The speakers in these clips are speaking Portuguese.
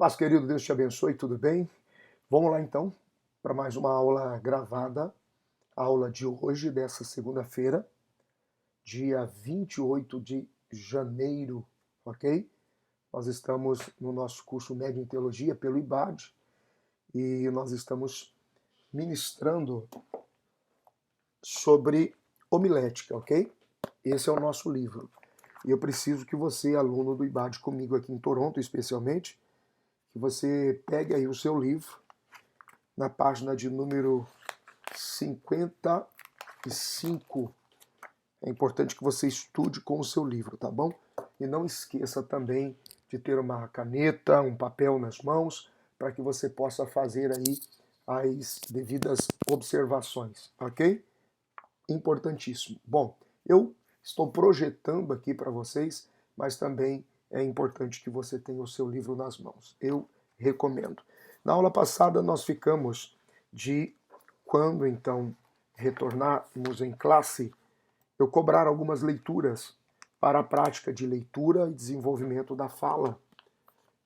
Paz, querido, Deus te abençoe, tudo bem? Vamos lá então para mais uma aula gravada, a aula de hoje, dessa segunda-feira, dia 28 de janeiro, ok? Nós estamos no nosso curso Médio em Teologia pelo IBAD e nós estamos ministrando sobre homilética, ok? Esse é o nosso livro. E eu preciso que você, aluno do IBAD comigo aqui em Toronto, especialmente, que você pegue aí o seu livro na página de número 55. É importante que você estude com o seu livro, tá bom? E não esqueça também de ter uma caneta, um papel nas mãos, para que você possa fazer aí as devidas observações, ok? Importantíssimo. Bom, eu estou projetando aqui para vocês, mas também é importante que você tenha o seu livro nas mãos. Eu recomendo. Na aula passada nós ficamos de quando então retornarmos em classe, eu cobrar algumas leituras para a prática de leitura e desenvolvimento da fala.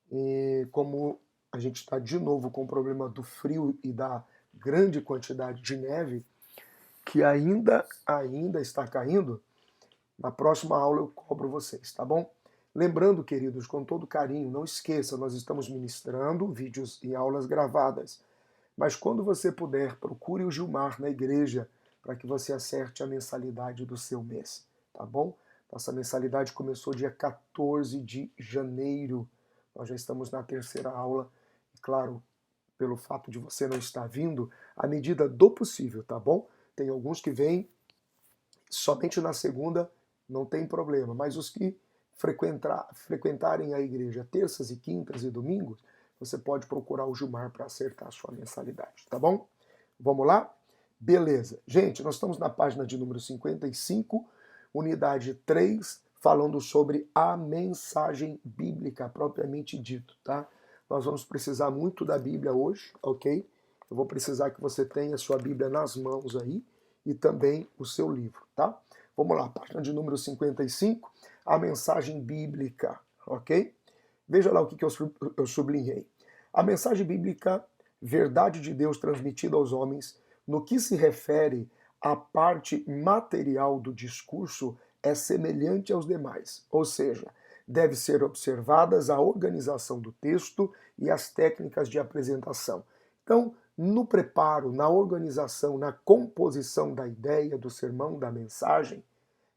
E como a gente está de novo com o problema do frio e da grande quantidade de neve, que ainda está caindo, na próxima aula eu cobro vocês, tá bom? Lembrando, queridos, com todo carinho, não esqueça, nós estamos ministrando vídeos e aulas gravadas. Mas quando você puder, procure o Gilmar na igreja para que você acerte a mensalidade do seu mês, tá bom? Nossa mensalidade começou dia 14 de janeiro. Nós já estamos na terceira aula. E claro, pelo fato de você não estar vindo, à medida do possível, tá bom? Tem alguns que vêm somente na segunda, não tem problema, mas os que frequentarem a igreja terças e quintas e domingos, você pode procurar o Gilmar para acertar a sua mensalidade, tá bom? Vamos lá? Beleza. Gente, nós estamos na página de número 55, unidade 3, falando sobre a mensagem bíblica propriamente dito, tá? Nós vamos precisar muito da Bíblia hoje, ok? Eu vou precisar que você tenha a sua Bíblia nas mãos aí e também o seu livro, tá? Vamos lá, página de número 55, a mensagem bíblica, ok? Veja lá o que eu sublinhei. A mensagem bíblica, verdade de Deus transmitida aos homens, no que se refere à parte material do discurso, é semelhante aos demais, ou seja, deve ser observadas a organização do texto e as técnicas de apresentação. Então, no preparo, na organização, na composição da ideia, do sermão, da mensagem,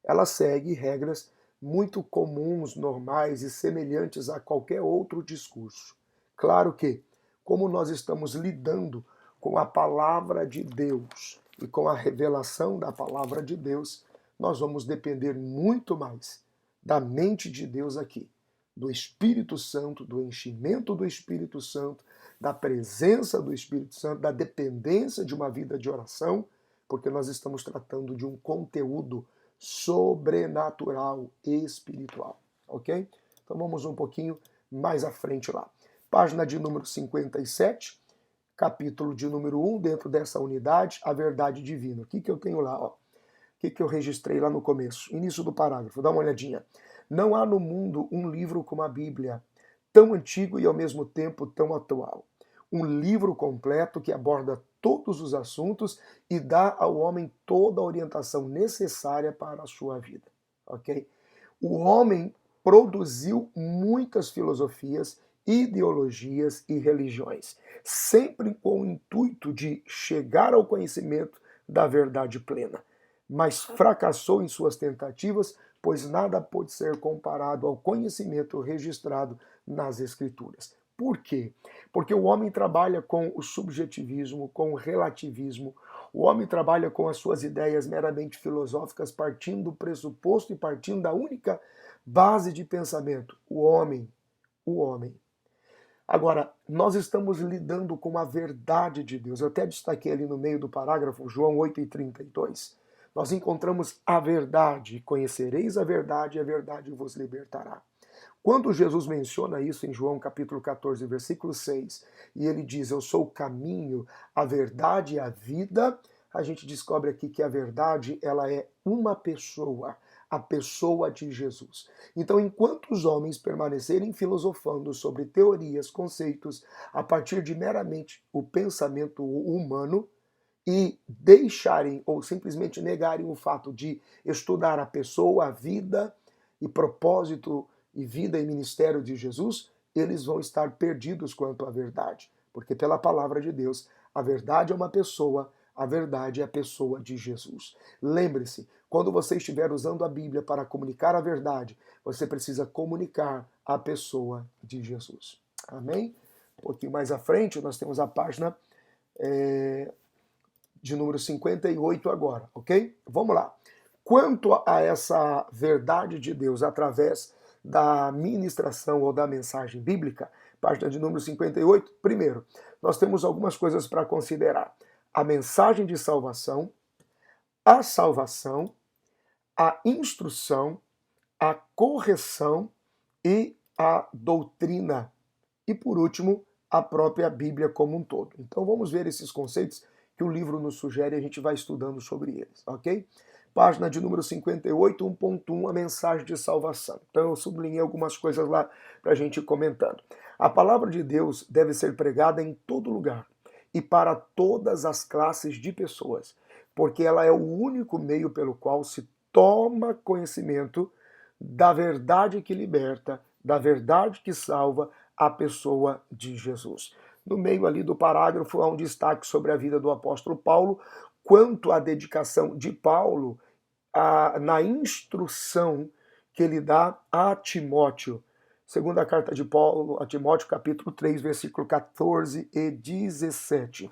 ela segue regras muito comuns, normais e semelhantes a qualquer outro discurso. Claro que, como nós estamos lidando com a palavra de Deus e com a revelação da palavra de Deus, nós vamos depender muito mais da mente de Deus aqui, do Espírito Santo, do enchimento do Espírito Santo, da presença do Espírito Santo, da dependência de uma vida de oração, porque nós estamos tratando de um conteúdo sobrenatural e espiritual, ok? Então vamos um pouquinho mais à frente lá. Página de número 57, capítulo de número 1, dentro dessa unidade, a verdade divina. O que eu tenho lá? O que eu registrei lá no começo? Início do parágrafo, dá uma olhadinha. Não há no mundo um livro como a Bíblia, tão antigo e ao mesmo tempo tão atual. Um livro completo que aborda todos os assuntos e dá ao homem toda a orientação necessária para a sua vida, ok? O homem produziu muitas filosofias, ideologias e religiões, sempre com o intuito de chegar ao conhecimento da verdade plena, mas fracassou em suas tentativas, pois nada pode ser comparado ao conhecimento registrado nas Escrituras. Por quê? Porque o homem trabalha com o subjetivismo, com o relativismo, o homem trabalha com as suas ideias meramente filosóficas, partindo do pressuposto e partindo da única base de pensamento, o homem, o homem. Agora, nós estamos lidando com a verdade de Deus. Eu até destaquei ali no meio do parágrafo, João 8:32. Nós encontramos a verdade, conhecereis a verdade e a verdade vos libertará. Quando Jesus menciona isso em João capítulo 14, versículo 6, e ele diz, eu sou o caminho, a verdade e a vida, a gente descobre aqui que a verdade, ela é uma pessoa. a pessoa de Jesus. Então, enquanto os homens permanecerem filosofando sobre teorias, conceitos, a partir de meramente o pensamento humano, e deixarem ou simplesmente negarem o fato de estudar a pessoa, a vida e propósito e vida e ministério de Jesus, eles vão estar perdidos quanto à verdade. Porque pela palavra de Deus, a verdade é uma pessoa, a verdade é a pessoa de Jesus. Lembre-se, quando você estiver usando a Bíblia para comunicar a verdade, você precisa comunicar a pessoa de Jesus. Amém? Um pouquinho mais à frente, nós temos a página de número 58 agora, ok? Vamos lá. Quanto a essa verdade de Deus através da ministração ou da mensagem bíblica, página de número 58, primeiro, nós temos algumas coisas para considerar. A mensagem de salvação, a instrução, a correção e a doutrina. E por último, a própria Bíblia como um todo. Então vamos ver esses conceitos que o livro nos sugere e a gente vai estudando sobre eles, ok? Página de número 58, 1.1, a mensagem de salvação. Então eu sublinhei algumas coisas lá para a gente ir comentando. A palavra de Deus deve ser pregada em todo lugar e para todas as classes de pessoas, porque ela é o único meio pelo qual se toma conhecimento da verdade que liberta, da verdade que salva a pessoa de Jesus. No meio ali do parágrafo há um destaque sobre a vida do apóstolo Paulo, quanto à dedicação de Paulo na instrução que ele dá a Timóteo. Segunda carta de Paulo a Timóteo, capítulo 3, versículo 14 e 17.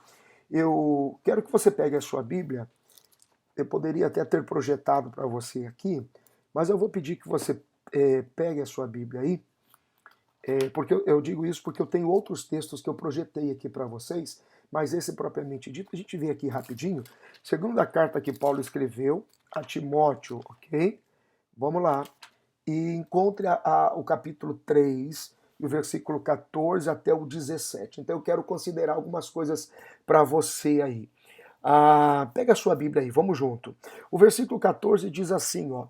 Eu quero que você pegue a sua Bíblia. Eu poderia até ter projetado para você aqui, mas eu vou pedir que você pegue a sua Bíblia aí, porque eu digo isso porque eu tenho outros textos que eu projetei aqui para vocês, mas esse propriamente dito, a gente vê aqui rapidinho, segunda carta que Paulo escreveu a Timóteo, ok? Vamos lá. E encontre o capítulo 3, e o versículo 14 até o 17. Então eu quero considerar algumas coisas para você aí. Pega a sua Bíblia aí, vamos junto. O versículo 14 diz assim, ó: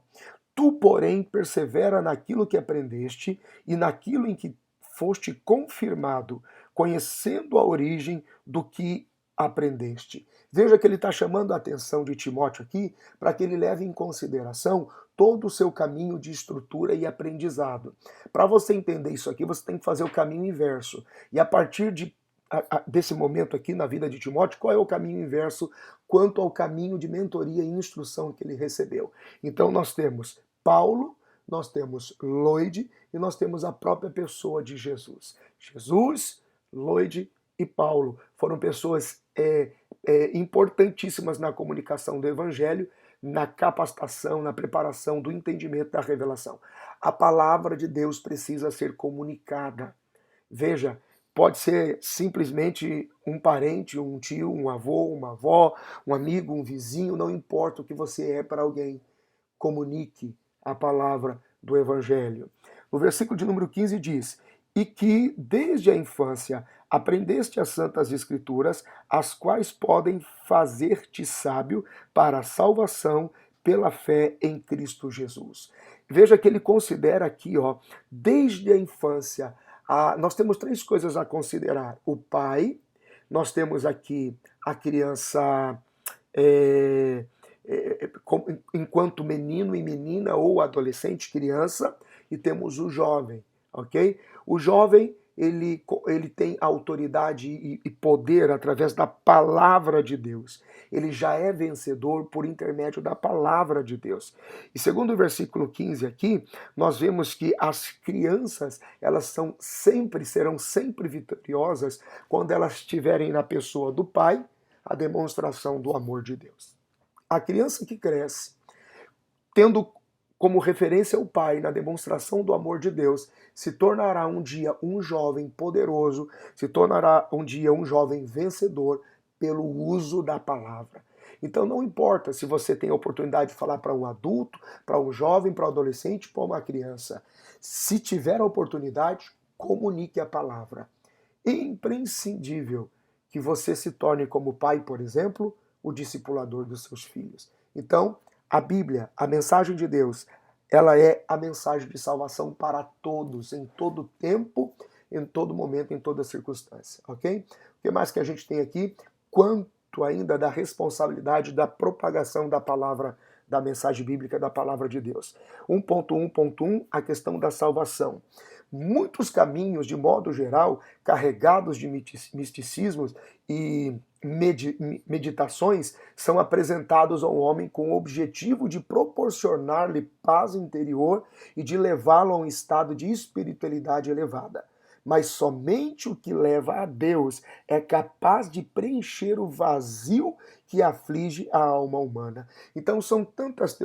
Tu, porém, persevera naquilo que aprendeste e naquilo em que foste confirmado, conhecendo a origem do que aprendeste. Veja que ele está chamando a atenção de Timóteo aqui para que ele leve em consideração todo o seu caminho de estrutura e aprendizado. Para você entender isso aqui, você tem que fazer o caminho inverso. E a partir desse momento aqui na vida de Timóteo, qual é o caminho inverso quanto ao caminho de mentoria e instrução que ele recebeu? Então nós temos Paulo, nós temos Lloyd e nós temos a própria pessoa de Jesus. Jesus, Lloyd e Paulo foram pessoas importantíssimas na comunicação do Evangelho, na capacitação, na preparação do entendimento da revelação. A palavra de Deus precisa ser comunicada. Veja, pode ser simplesmente um parente, um tio, um avô, uma avó, um amigo, um vizinho, não importa o que você é para alguém. Comunique a palavra do Evangelho. No versículo de número 15 diz: E que desde a infância aprendeste as santas escrituras, as quais podem fazer-te sábio para a salvação pela fé em Cristo Jesus. Veja que ele considera aqui, ó, desde a infância, nós temos três coisas a considerar: o pai, nós temos aqui a criança enquanto menino e menina ou adolescente, criança, e temos o jovem, ok? O jovem, ele tem autoridade e poder através da palavra de Deus. Ele já é vencedor por intermédio da palavra de Deus. E segundo o versículo 15 aqui, nós vemos que as crianças, elas serão sempre vitoriosas quando elas tiverem na pessoa do pai a demonstração do amor de Deus. A criança que cresce, tendo como referência o pai na demonstração do amor de Deus, se tornará um dia um jovem poderoso, se tornará um dia um jovem vencedor pelo uso da palavra. Então não importa se você tem a oportunidade de falar para um adulto, para um jovem, para um adolescente, para uma criança. Se tiver a oportunidade, comunique a palavra. É imprescindível que você se torne como pai, por exemplo, o discipulador dos seus filhos. Então, A Bíblia, a mensagem de Deus, ela é a mensagem de salvação para todos, em todo tempo, em todo momento, em toda circunstância, ok? O que mais que a gente tem aqui? Quanto ainda da responsabilidade da propagação da palavra, da mensagem bíblica, da palavra de Deus. 1.1.1, a questão da salvação. Muitos caminhos, de modo geral, carregados de misticismos e meditações, são apresentados ao homem com o objetivo de proporcionar-lhe paz interior e de levá-lo a um estado de espiritualidade elevada. Mas somente o que leva a Deus é capaz de preencher o vazio que aflige a alma humana. Então são tantas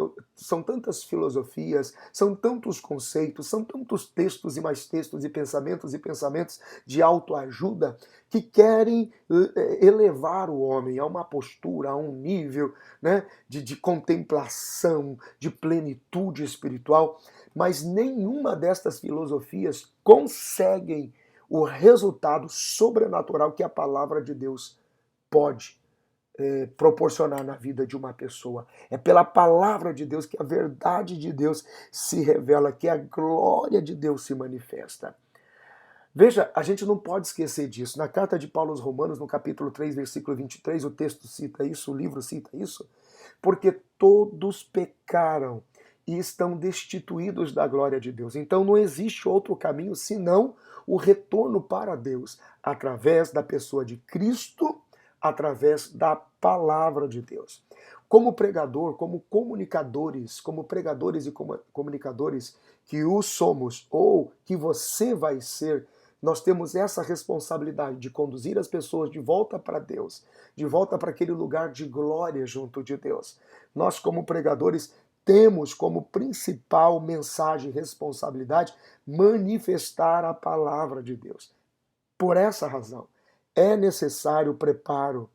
filosofias, são tantos conceitos, são tantos textos e mais textos e pensamentos de autoajuda que querem elevar o homem a uma postura, a um nível, né, de contemplação, de plenitude espiritual, mas nenhuma destas filosofias conseguem o resultado sobrenatural que a palavra de Deus pode proporcionar na vida de uma pessoa. É pela palavra de Deus que a verdade de Deus se revela, que a glória de Deus se manifesta. Veja, a gente não pode esquecer disso. Na carta de Paulo aos Romanos, no capítulo 3, versículo 23, o texto cita isso, o livro cita isso, porque todos pecaram e estão destituídos da glória de Deus. Então não existe outro caminho senão o retorno para Deus, através da pessoa de Cristo, através da palavra de Deus. Como pregador, como comunicadores, como pregadores e comunicadores que o somos, ou que você vai ser, nós temos essa responsabilidade de conduzir as pessoas de volta para Deus, de volta para aquele lugar de glória junto de Deus. Nós, como pregadores, temos como principal mensagem e responsabilidade manifestar a palavra de Deus. Por essa razão, é necessário o preparo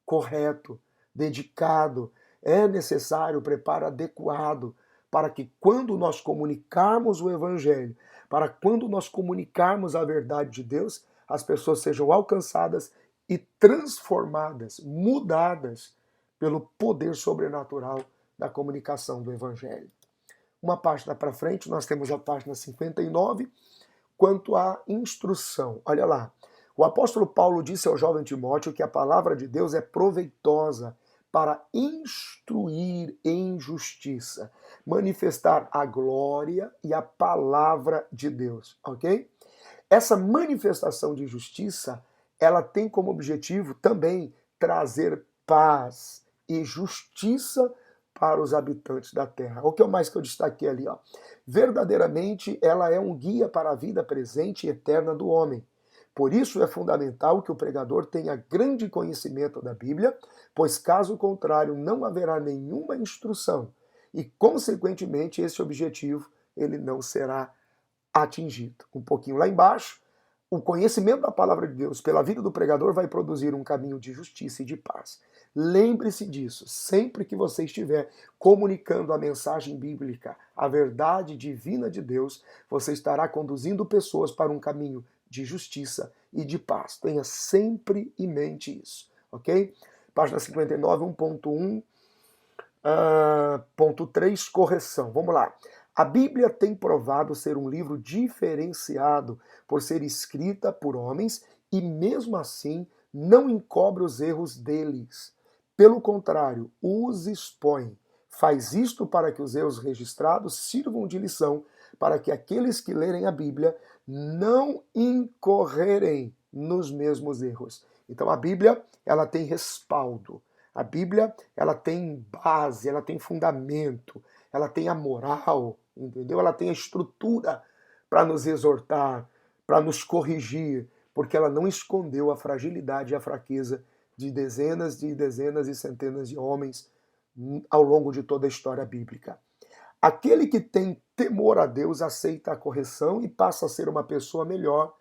correto, dedicado, é necessário o preparo adequado para que quando nós comunicarmos o Evangelho, para quando nós comunicarmos a verdade de Deus, as pessoas sejam alcançadas e transformadas, mudadas pelo poder sobrenatural da comunicação do Evangelho. Uma página para frente, nós temos a página 59, quanto à instrução. Olha lá, o apóstolo Paulo disse ao jovem Timóteo que a palavra de Deus é proveitosa para instruir em justiça, manifestar a glória e a palavra de Deus, ok? Essa manifestação de justiça, ela tem como objetivo também trazer paz e justiça para os habitantes da terra. O que é mais que eu destaquei ali? Ó. Verdadeiramente, ela é um guia para a vida presente e eterna do homem. Por isso é fundamental que o pregador tenha grande conhecimento da Bíblia, pois caso contrário não haverá nenhuma instrução e, consequentemente, esse objetivo ele não será atingido. Um pouquinho lá embaixo, o conhecimento da palavra de Deus pela vida do pregador vai produzir um caminho de justiça e de paz. Lembre-se disso, sempre que você estiver comunicando a mensagem bíblica, a verdade divina de Deus, você estará conduzindo pessoas para um caminho de justiça e de paz. Tenha sempre em mente isso, ok? Página 59, 1.1, ponto 3, correção. Vamos lá. A Bíblia tem provado ser um livro diferenciado por ser escrita por homens e, mesmo assim, não encobre os erros deles. Pelo contrário, os expõe. Faz isto para que os erros registrados sirvam de lição, para que aqueles que lerem a Bíblia não incorrerem nos mesmos erros. Então a Bíblia, ela tem respaldo. A Bíblia, ela tem base, ela tem fundamento, ela tem a moral, entendeu? Ela tem a estrutura para nos exortar, para nos corrigir, porque ela não escondeu a fragilidade e a fraqueza de dezenas e centenas de homens ao longo de toda a história bíblica. Aquele que tem temor a Deus aceita a correção e passa a ser uma pessoa melhor,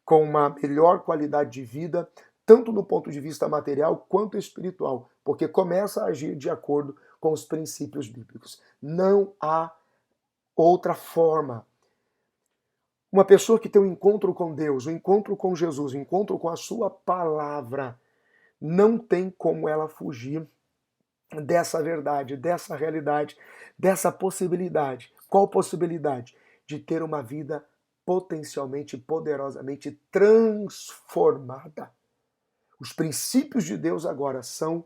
com uma melhor qualidade de vida, tanto no ponto de vista material quanto espiritual, porque começa a agir de acordo com os princípios bíblicos. Não há outra forma. Uma pessoa que tem um encontro com Deus, um encontro com Jesus, um encontro com a sua palavra, não tem como ela fugir dessa verdade, dessa realidade, dessa possibilidade. Qual possibilidade? De ter uma vida potencialmente, poderosamente transformada. Os princípios de Deus agora são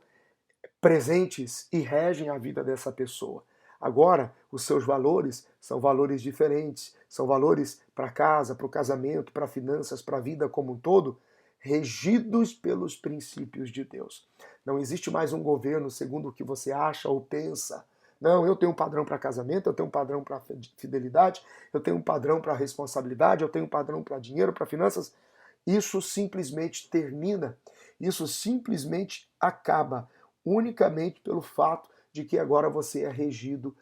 presentes e regem a vida dessa pessoa. Agora, os seus valores são valores diferentes, são valores para casa, para o casamento, para finanças, para a vida como um todo, regidos pelos princípios de Deus. Não existe mais um governo segundo o que você acha ou pensa. Não, eu tenho um padrão para casamento, eu tenho um padrão para fidelidade, eu tenho um padrão para responsabilidade, eu tenho um padrão para dinheiro, para finanças. Isso simplesmente termina, isso simplesmente acaba unicamente pelo fato de que agora você é regido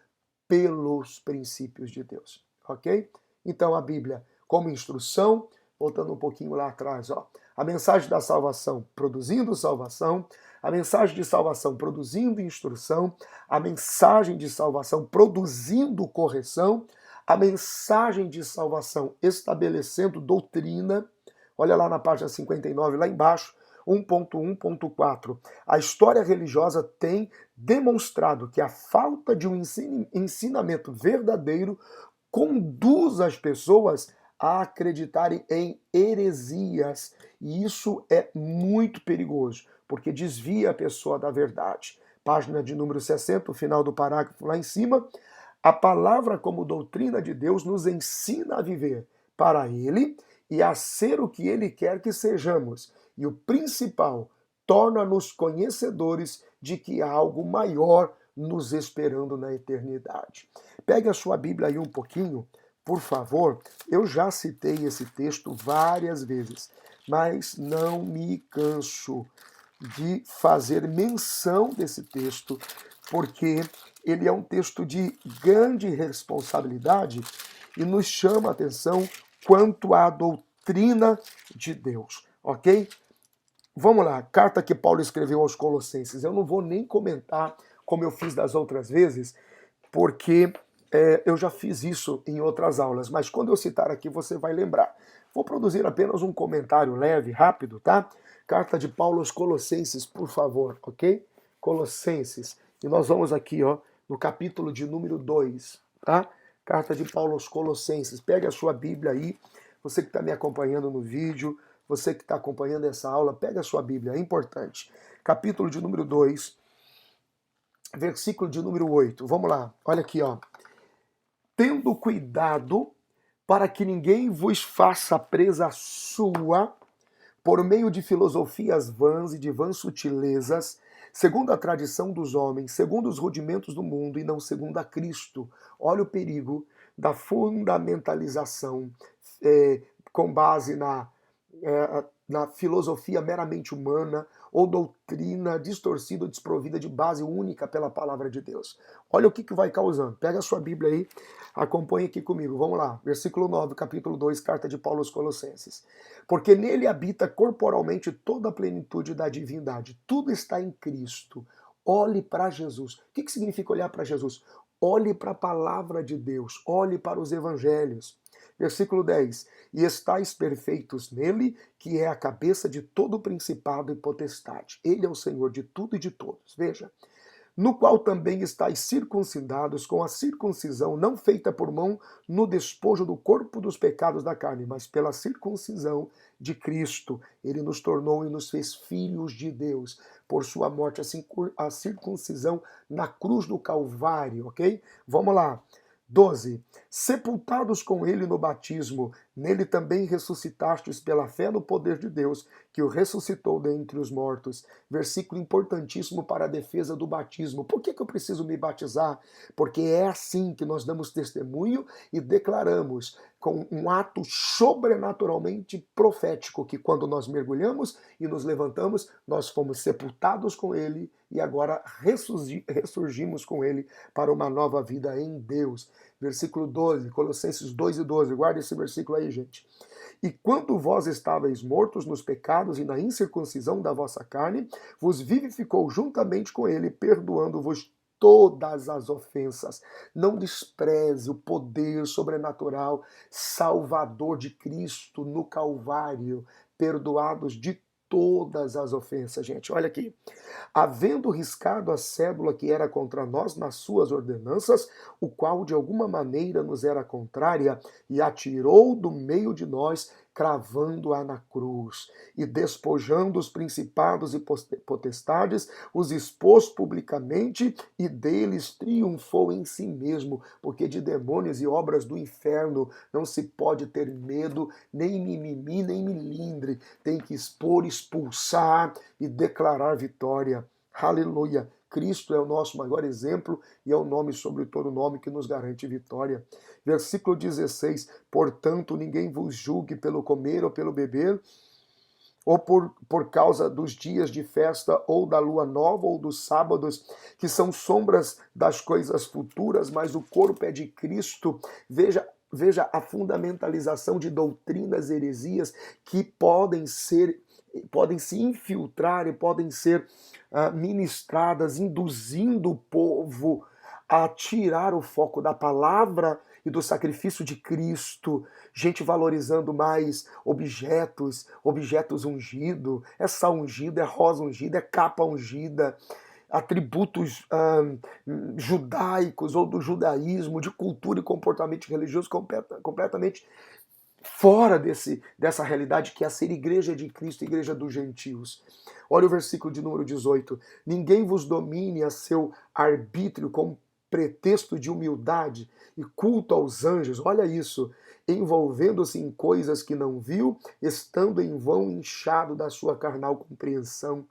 pelos princípios de Deus, ok? Então a Bíblia, como instrução, voltando um pouquinho lá atrás, ó, a mensagem da salvação produzindo salvação, a mensagem de salvação produzindo instrução, a mensagem de salvação produzindo correção, a mensagem de salvação estabelecendo doutrina. Olha lá na página 59, lá embaixo, 1.1.4. A história religiosa tem demonstrado que a falta de um ensinamento verdadeiro conduz as pessoas a acreditarem em heresias. E isso é muito perigoso, porque desvia a pessoa da verdade. Página de número 60, o final do parágrafo lá em cima. A palavra como doutrina de Deus nos ensina a viver para Ele e a ser o que Ele quer que sejamos. E o principal, torna-nos conhecedores de que há algo maior nos esperando na eternidade. Pegue a sua Bíblia aí um pouquinho, por favor. Eu já citei esse texto várias vezes, mas não me canso de fazer menção desse texto, porque ele é um texto de grande responsabilidade e nos chama a atenção quanto à doutrina de Deus, ok? Vamos lá, carta que Paulo escreveu aos Colossenses. Eu não vou nem comentar como eu fiz das outras vezes, porque eu já fiz isso em outras aulas, mas quando eu citar aqui você vai lembrar. Vou produzir apenas um comentário leve, rápido, tá? Carta de Paulo aos Colossenses, por favor, ok? Colossenses. E nós vamos aqui, ó, no capítulo de número 2, tá? Carta de Paulo aos Colossenses. Pegue a sua Bíblia aí, você que está me acompanhando no vídeo, você que está acompanhando essa aula, pega a sua Bíblia, é importante. Capítulo de número 2, versículo de número 8. Vamos lá, olha aqui, ó. Tendo cuidado para que ninguém vos faça presa sua por meio de filosofias vãs e de vãs sutilezas, segundo a tradição dos homens, segundo os rudimentos do mundo e não segundo a Cristo. Olha o perigo da fundamentalização com base na filosofia meramente humana ou doutrina distorcida ou desprovida de base única pela palavra de Deus. Olha o que vai causando. Pega a sua Bíblia aí, acompanhe aqui comigo. Vamos lá. Versículo 9, capítulo 2, carta de Paulo aos Colossenses. Porque nele habita corporalmente toda a plenitude da divindade. Tudo está em Cristo. Olhe para Jesus. O que significa olhar para Jesus? Olhe para a palavra de Deus. Olhe para os evangelhos. Versículo 10. E estáis perfeitos nele, que é a cabeça de todo principado e potestade. Ele é o Senhor de tudo e de todos. Veja. No qual também estáis circuncidados com a circuncisão não feita por mão no despojo do corpo dos pecados da carne, mas pela circuncisão de Cristo. Ele nos tornou e nos fez filhos de Deus por sua morte, assim a circuncisão na cruz do Calvário, ok? Vamos lá. 12. Sepultados com ele no batismo, nele também ressuscitastes pela fé no poder de Deus, que o ressuscitou dentre os mortos. Versículo importantíssimo para a defesa do batismo. Por que eu preciso me batizar? Porque é assim que nós damos testemunho e declaramos com um ato sobrenaturalmente profético, que quando nós mergulhamos e nos levantamos, nós fomos sepultados com ele e agora ressurgimos com ele para uma nova vida em Deus. Versículo 12, Colossenses 2 e 12, guarda esse versículo aí, gente. E quando vós estáveis mortos nos pecados e na incircuncisão da vossa carne, vos vivificou juntamente com ele, perdoando-vos todas as ofensas. Não despreze o poder sobrenatural, salvador de Cristo no Calvário, perdoados de todas as ofensas, gente. Olha aqui. Havendo riscado a cédula que era contra nós nas suas ordenanças, o qual de alguma maneira nos era contrária, e atirou do meio de nós, cravando-a na cruz, e despojando os principados e potestades, os expôs publicamente, e deles triunfou em si mesmo, porque de demônios e obras do inferno não se pode ter medo, nem mimimi, nem milindre, tem que expor, expulsar e declarar vitória. Aleluia! Cristo é o nosso maior exemplo e é o nome sobre todo nome que nos garante vitória. Versículo 16: portanto, ninguém vos julgue pelo comer ou pelo beber, ou por causa dos dias de festa, ou da lua nova, ou dos sábados, que são sombras das coisas futuras, mas o corpo é de Cristo. Veja a fundamentalização de doutrinas heresias que podem se infiltrar e podem ser ministradas, induzindo o povo a tirar o foco da palavra e do sacrifício de Cristo, gente valorizando mais objetos ungidos, é sal ungido, é rosa ungida, é capa ungida, atributos judaicos ou do judaísmo, de cultura e comportamento religioso completamente fora dessa realidade que é ser igreja de Cristo, igreja dos gentios. Olha o versículo de número 18. Ninguém vos domine a seu arbítrio com pretexto de humildade e culto aos anjos. Olha isso. Envolvendo-se em coisas que não viu, estando em vão inchado da sua carnal compreensão.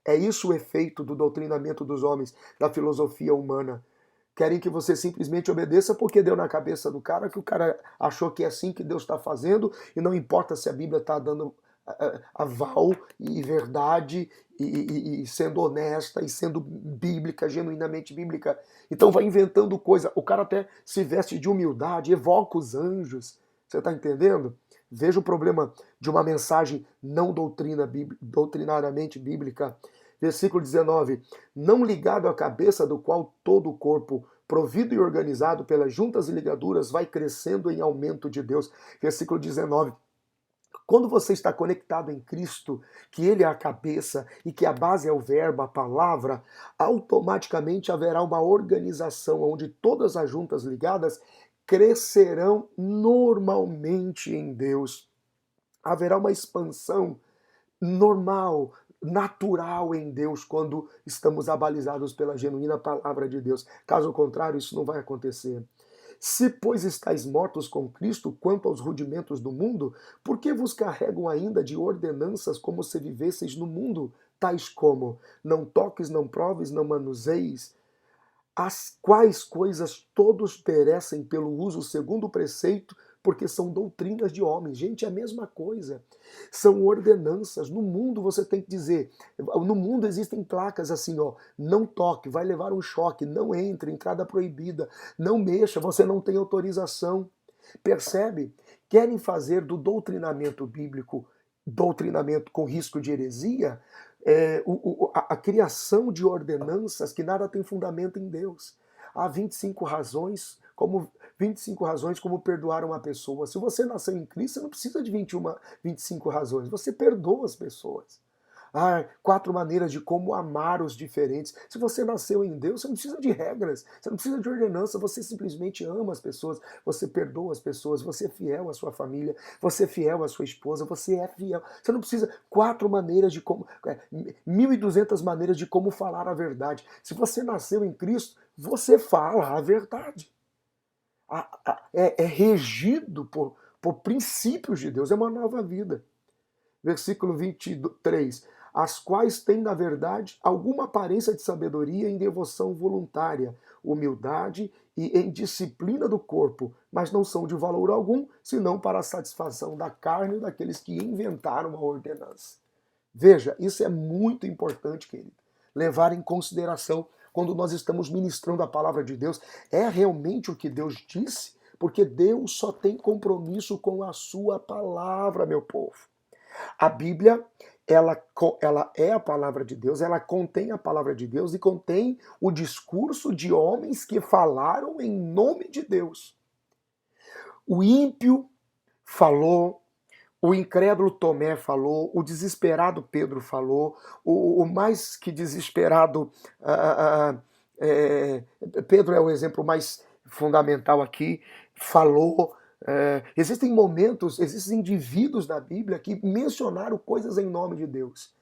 É isso o efeito do doutrinamento dos homens, da filosofia humana. Querem que você simplesmente obedeça porque deu na cabeça do cara, que o cara achou que é assim que Deus está fazendo, e não importa se a Bíblia está dando aval e verdade, e sendo honesta, e sendo bíblica, genuinamente bíblica. Então vai inventando coisa. O cara até se veste de humildade, evoca os anjos. Você está entendendo? Veja o problema de uma mensagem não doutrinariamente bíblica. Versículo 19: não ligado à cabeça, do qual todo o corpo, provido e organizado pelas juntas e ligaduras, vai crescendo em aumento de Deus. Versículo 19: quando você está conectado em Cristo, que Ele é a cabeça e que a base é o verbo, a palavra, automaticamente haverá uma organização onde todas as juntas ligadas crescerão normalmente em Deus. Haverá uma expansão normal, natural em Deus quando estamos abalizados pela genuína palavra de Deus. Caso contrário, isso não vai acontecer. Se, pois, estáis mortos com Cristo quanto aos rudimentos do mundo, por que vos carregam ainda de ordenanças como se vivesseis no mundo, tais como: não toques, não proves, não manuseis, as quais coisas todos perecem pelo uso segundo o preceito, porque são doutrinas de homens. Gente, é a mesma coisa. São ordenanças. No mundo você tem que dizer, no mundo existem placas assim, ó, não toque, vai levar um choque, não entre, entrada proibida, não mexa, você não tem autorização. Percebe? Querem fazer do doutrinamento bíblico doutrinamento com risco de heresia, a criação de ordenanças que nada tem fundamento em Deus. Há 25 razões como perdoar uma pessoa. Se você nasceu em Cristo, você não precisa de 25 razões. Você perdoa as pessoas. 4 maneiras de como amar os diferentes. Se você nasceu em Deus, você não precisa de regras, você não precisa de ordenança, você simplesmente ama as pessoas, você perdoa as pessoas, você é fiel à sua família, você é fiel à sua esposa, você é fiel. Você não precisa 4 maneiras de como, 1.200 maneiras de como falar a verdade. Se você nasceu em Cristo, você fala a verdade. É regido por princípios de Deus, é uma nova vida. Versículo 23. As quais têm, na verdade, alguma aparência de sabedoria em devoção voluntária, humildade e em disciplina do corpo, mas não são de valor algum, senão para a satisfação da carne e daqueles que inventaram a ordenança. Veja, isso é muito importante, querido. Levar em consideração quando nós estamos ministrando a palavra de Deus. É realmente o que Deus disse? Porque Deus só tem compromisso com a sua palavra, meu povo. A Bíblia, ela é a palavra de Deus, ela contém a palavra de Deus e contém o discurso de homens que falaram em nome de Deus. O ímpio falou, O incrédulo Tomé falou, o desesperado Pedro falou, o mais que desesperado é, Pedro é o exemplo mais fundamental aqui, falou. Existem momentos, existem indivíduos na Bíblia que mencionaram coisas em nome de Deus.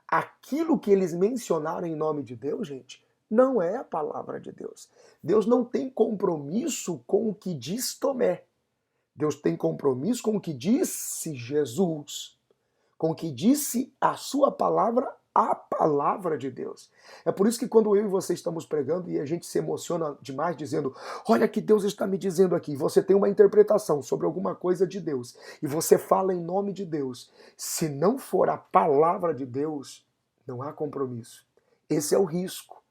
Aquilo que eles mencionaram em nome de Deus, gente, não é a palavra de Deus. Deus não tem compromisso com o que diz Tomé. Deus tem compromisso com o que disse Jesus, com o que disse a sua palavra, a palavra de Deus. É por isso que quando eu e você estamos pregando e a gente se emociona demais dizendo, olha que Deus está me dizendo aqui, você tem uma interpretação sobre alguma coisa de Deus e você fala em nome de Deus. Se não for a palavra de Deus, não há compromisso. Esse é o risco.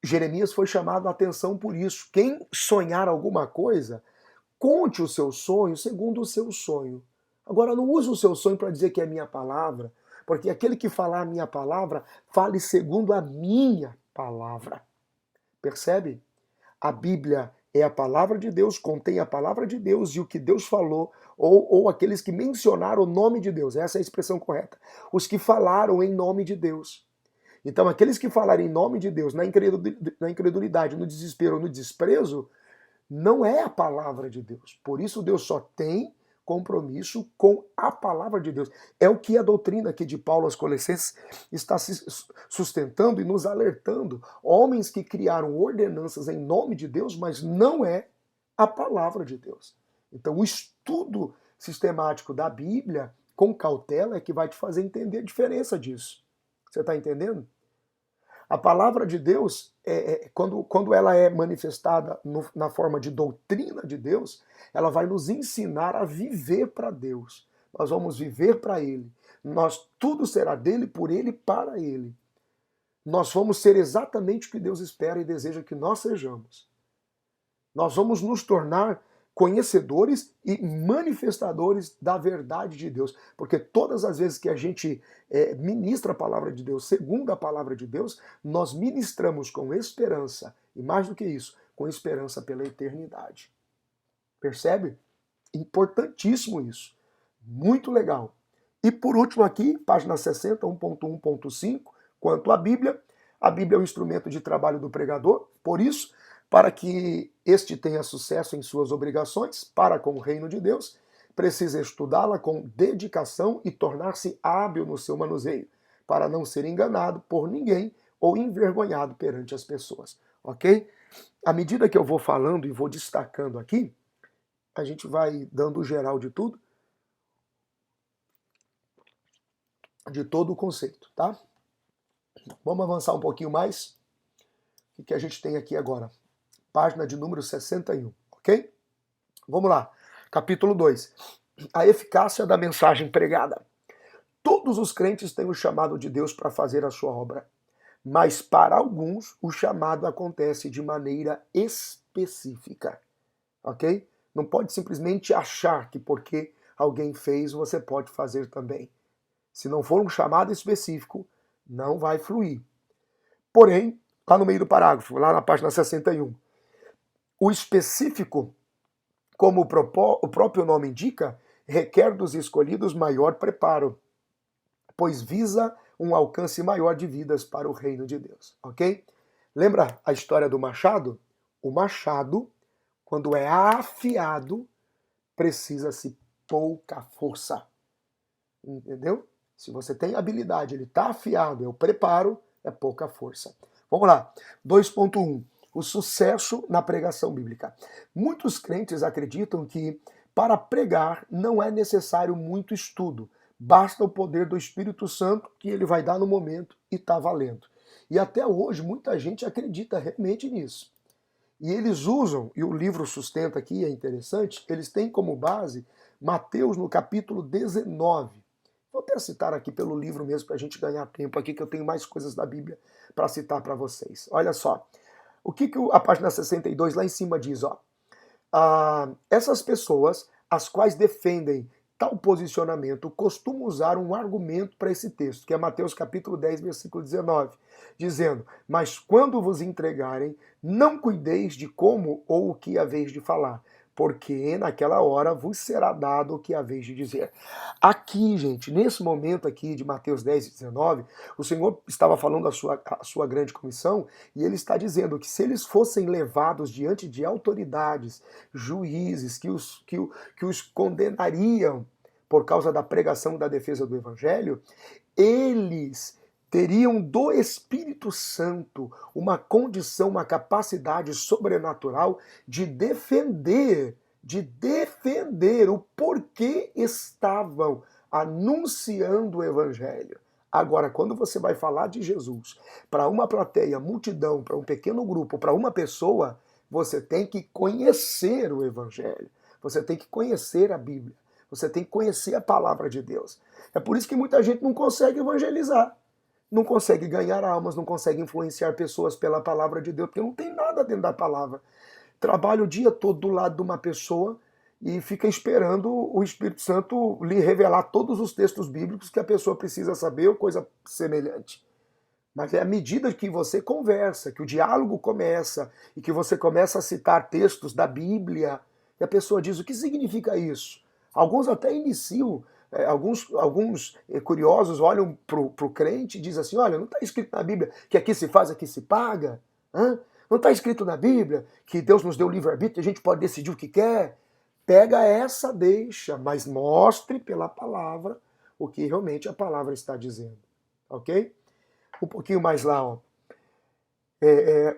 Jeremias foi chamado a atenção por isso. Quem sonhar alguma coisa, conte o seu sonho segundo o seu sonho. Agora, não use o seu sonho para dizer que é minha palavra, porque aquele que falar a minha palavra, fale segundo a minha palavra. Percebe? A Bíblia é a palavra de Deus, contém a palavra de Deus e o que Deus falou, ou aqueles que mencionaram o nome de Deus. Essa é a expressão correta. Os que falaram em nome de Deus. Então, aqueles que falarem em nome de Deus, na incredulidade, no desespero, no desprezo, não é a palavra de Deus. Por isso Deus só tem compromisso com a palavra de Deus. É o que a doutrina aqui de Paulo aos Colossenses está se sustentando e nos alertando. Homens que criaram ordenanças em nome de Deus, mas não é a palavra de Deus. Então o estudo sistemático da Bíblia, com cautela, é que vai te fazer entender a diferença disso. Você está entendendo? A palavra de Deus, quando ela é manifestada na forma de doutrina de Deus, ela vai nos ensinar a viver para Deus. Nós vamos viver para Ele. Tudo será dele, por Ele e para Ele. Nós vamos ser exatamente o que Deus espera e deseja que nós sejamos. Nós vamos nos tornar conhecedores e manifestadores da verdade de Deus. Porque todas as vezes que a gente ministra a palavra de Deus, segundo a palavra de Deus, nós ministramos com esperança, e mais do que isso, com esperança pela eternidade. Percebe? Importantíssimo isso. Muito legal. E por último aqui, página 60, 1.1.5, quanto à Bíblia, a Bíblia é o instrumento de trabalho do pregador, por isso, para que este tenha sucesso em suas obrigações para com o reino de Deus, precisa estudá-la com dedicação e tornar-se hábil no seu manuseio, para não ser enganado por ninguém ou envergonhado perante as pessoas. Ok? À medida que eu vou falando e vou destacando aqui, a gente vai dando o geral de tudo, de todo o conceito, tá? Vamos avançar um pouquinho mais. O que a gente tem aqui agora? Página de número 61, ok? Vamos lá. Capítulo 2. A eficácia da mensagem pregada. Todos os crentes têm o chamado de Deus para fazer a sua obra, mas para alguns o chamado acontece de maneira específica, ok? Não pode simplesmente achar que porque alguém fez, você pode fazer também. Se não for um chamado específico, não vai fluir. Porém, lá no meio do parágrafo, lá na página 61, o específico, como o próprio nome indica, requer dos escolhidos maior preparo, pois visa um alcance maior de vidas para o reino de Deus, ok? Lembra a história do machado? O machado, quando é afiado, precisa-se pouca força, entendeu? Se você tem habilidade, ele está afiado, é o preparo, é pouca força. Vamos lá, 2.1. O sucesso na pregação bíblica. Muitos crentes acreditam que para pregar não é necessário muito estudo, basta o poder do Espírito Santo que ele vai dar no momento e está valendo. E até hoje muita gente acredita realmente nisso. E eles usam, e o livro sustenta aqui, é interessante, eles têm como base Mateus no capítulo 19. Vou até citar aqui pelo livro mesmo para a gente ganhar tempo aqui, que eu tenho mais coisas da Bíblia para citar para vocês. Olha só. O que a página 62 lá em cima diz? Ó? Essas pessoas, as quais defendem tal posicionamento, costumam usar um argumento para esse texto, que é Mateus capítulo 10, versículo 19, dizendo, mas quando vos entregarem, não cuideis de como ou o que haveis de falar, porque naquela hora vos será dado o que haveis de dizer. Aqui, gente, nesse momento aqui de Mateus 10 e 19, o Senhor estava falando a sua grande comissão, e ele está dizendo que se eles fossem levados diante de autoridades, juízes, que os condenariam por causa da pregação e da defesa do Evangelho, eles teriam do Espírito Santo uma condição, uma capacidade sobrenatural de defender o porquê estavam anunciando o Evangelho. Agora, quando você vai falar de Jesus para uma plateia, multidão, para um pequeno grupo, para uma pessoa, você tem que conhecer o Evangelho. Você tem que conhecer a Bíblia. Você tem que conhecer a palavra de Deus. É por isso que muita gente não consegue evangelizar. Não consegue ganhar almas, não consegue influenciar pessoas pela palavra de Deus, porque não tem nada dentro da palavra. Trabalha o dia todo do lado de uma pessoa e fica esperando o Espírito Santo lhe revelar todos os textos bíblicos que a pessoa precisa saber ou coisa semelhante. Mas é à medida que você conversa, que o diálogo começa e que você começa a citar textos da Bíblia, e a pessoa diz: o que significa isso? Alguns até iniciam, alguns curiosos olham para o crente e dizem assim: olha, não está escrito na Bíblia que aqui se faz, aqui se paga? Hã? Não está escrito na Bíblia que Deus nos deu livre-arbítrio e a gente pode decidir o que quer? Pega essa, deixa, mas mostre pela palavra o que realmente a palavra está dizendo. Ok? Um pouquinho mais lá, ó.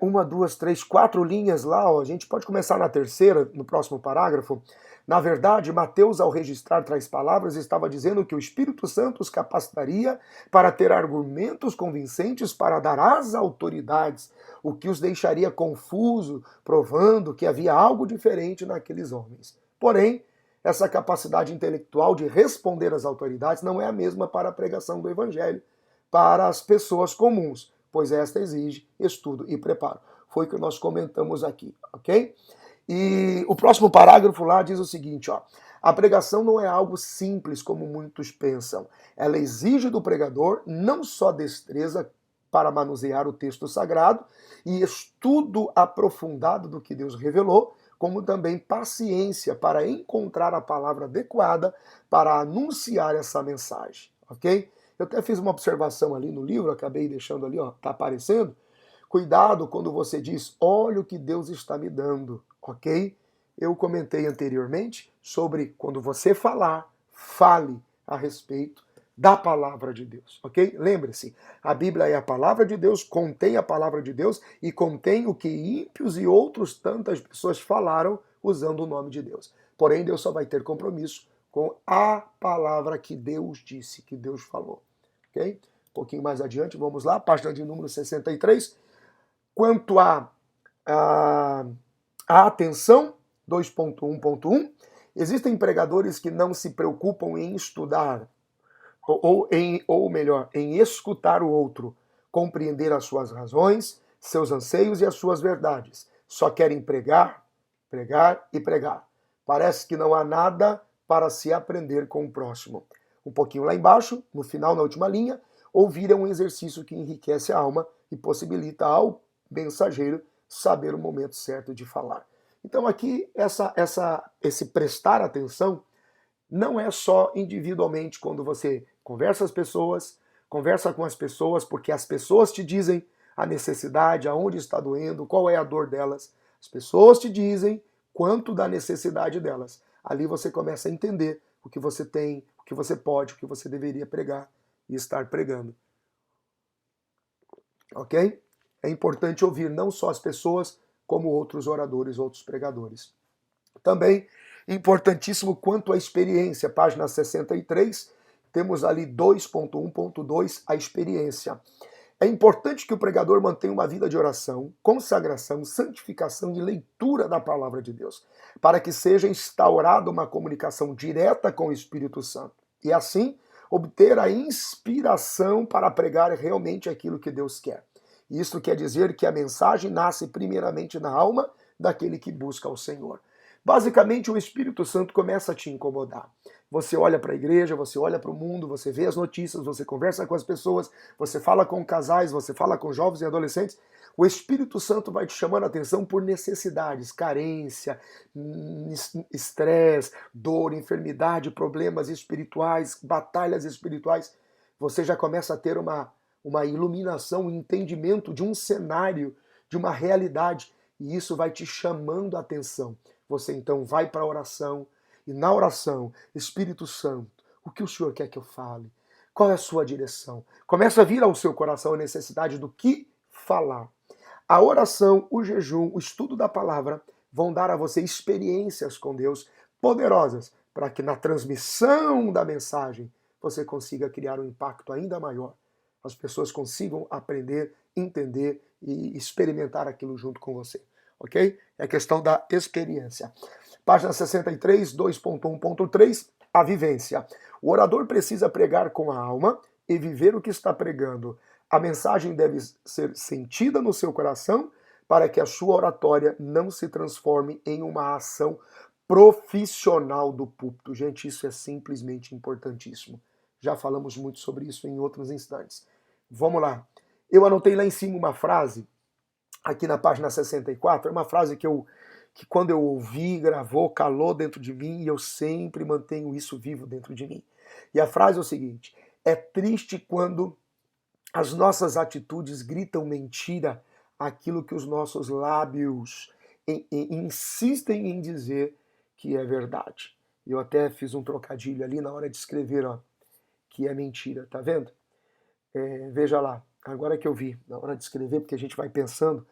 Uma, duas, três, quatro linhas lá, ó. A gente pode começar na terceira, no próximo parágrafo. Na verdade, Mateus, ao registrar tais palavras, estava dizendo que o Espírito Santo os capacitaria para ter argumentos convincentes para dar às autoridades, o que os deixaria confuso, provando que havia algo diferente naqueles homens. Porém, essa capacidade intelectual de responder às autoridades não é a mesma para a pregação do Evangelho para as pessoas comuns, pois esta exige estudo e preparo. Foi o que nós comentamos aqui, ok? E o próximo parágrafo lá diz o seguinte, ó: a pregação não é algo simples como muitos pensam. Ela exige do pregador não só destreza para manusear o texto sagrado e estudo aprofundado do que Deus revelou, como também paciência para encontrar a palavra adequada para anunciar essa mensagem, ok? Eu até fiz uma observação ali no livro, acabei deixando ali, ó, tá aparecendo. Cuidado quando você diz: olha o que Deus está me dando, ok? Eu comentei anteriormente sobre quando você falar, fale a respeito da palavra de Deus, ok? Lembre-se, a Bíblia é a palavra de Deus, contém a palavra de Deus e contém o que ímpios e outros tantas pessoas falaram usando o nome de Deus. Porém, Deus só vai ter compromisso com a palavra que Deus disse, que Deus falou, ok? Um pouquinho mais adiante, vamos lá, página de número 63. Quanto à atenção, 2.1.1, existem pregadores que não se preocupam em estudar, ou melhor, em escutar o outro, compreender as suas razões, seus anseios e as suas verdades. Só querem pregar, pregar e pregar. Parece que não há nada para se aprender com o próximo. Um pouquinho lá embaixo, no final, na última linha, ouvir é um exercício que enriquece a alma e possibilita ao mensageiro saber o momento certo de falar. Então aqui, esse prestar atenção não é só individualmente quando você conversa com as pessoas, porque as pessoas te dizem a necessidade, aonde está doendo, qual é a dor delas. As pessoas te dizem quanto da necessidade delas. Ali você começa a entender o que você tem, o que você pode, o que você deveria pregar e estar pregando. Ok? É importante ouvir não só as pessoas, como outros oradores, outros pregadores. Também importantíssimo quanto à experiência, página 63, temos ali 2.1.2, a experiência. É importante que o pregador mantenha uma vida de oração, consagração, santificação e leitura da palavra de Deus, para que seja instaurada uma comunicação direta com o Espírito Santo. E assim, obter a inspiração para pregar realmente aquilo que Deus quer. Isso quer dizer que a mensagem nasce primeiramente na alma daquele que busca o Senhor. Basicamente, o Espírito Santo começa a te incomodar. Você olha para a igreja, você olha para o mundo, você vê as notícias, você conversa com as pessoas, você fala com casais, você fala com jovens e adolescentes. O Espírito Santo vai te chamando a atenção por necessidades, carência, estresse, dor, enfermidade, problemas espirituais, batalhas espirituais. Você já começa a ter uma iluminação, um entendimento de um cenário, de uma realidade, e isso vai te chamando a atenção. Você então vai para a oração, e na oração, Espírito Santo, o que o Senhor quer que eu fale? Qual é a sua direção? Começa a vir ao seu coração a necessidade do que falar. A oração, o jejum, o estudo da palavra vão dar a você experiências com Deus poderosas para que na transmissão da mensagem você consiga criar um impacto ainda maior. As pessoas consigam aprender, entender e experimentar aquilo junto com você. Ok? É questão da experiência. Página 63, 2.1.3, a vivência. O orador precisa pregar com a alma e viver o que está pregando. A mensagem deve ser sentida no seu coração para que a sua oratória não se transforme em uma ação profissional do púlpito. Gente, isso é simplesmente importantíssimo. Já falamos muito sobre isso em outros instantes. Vamos lá. Eu anotei lá em cima uma frase, aqui na página 64, é uma frase que quando eu ouvi, gravou, calou dentro de mim e eu sempre mantenho isso vivo dentro de mim. E a frase é o seguinte: é triste quando as nossas atitudes gritam mentira àquilo que os nossos lábios insistem em dizer que é verdade. Eu até fiz um trocadilho ali na hora de escrever, ó, que é mentira, tá vendo? Veja lá, agora que eu vi, na hora de escrever, porque a gente vai pensando,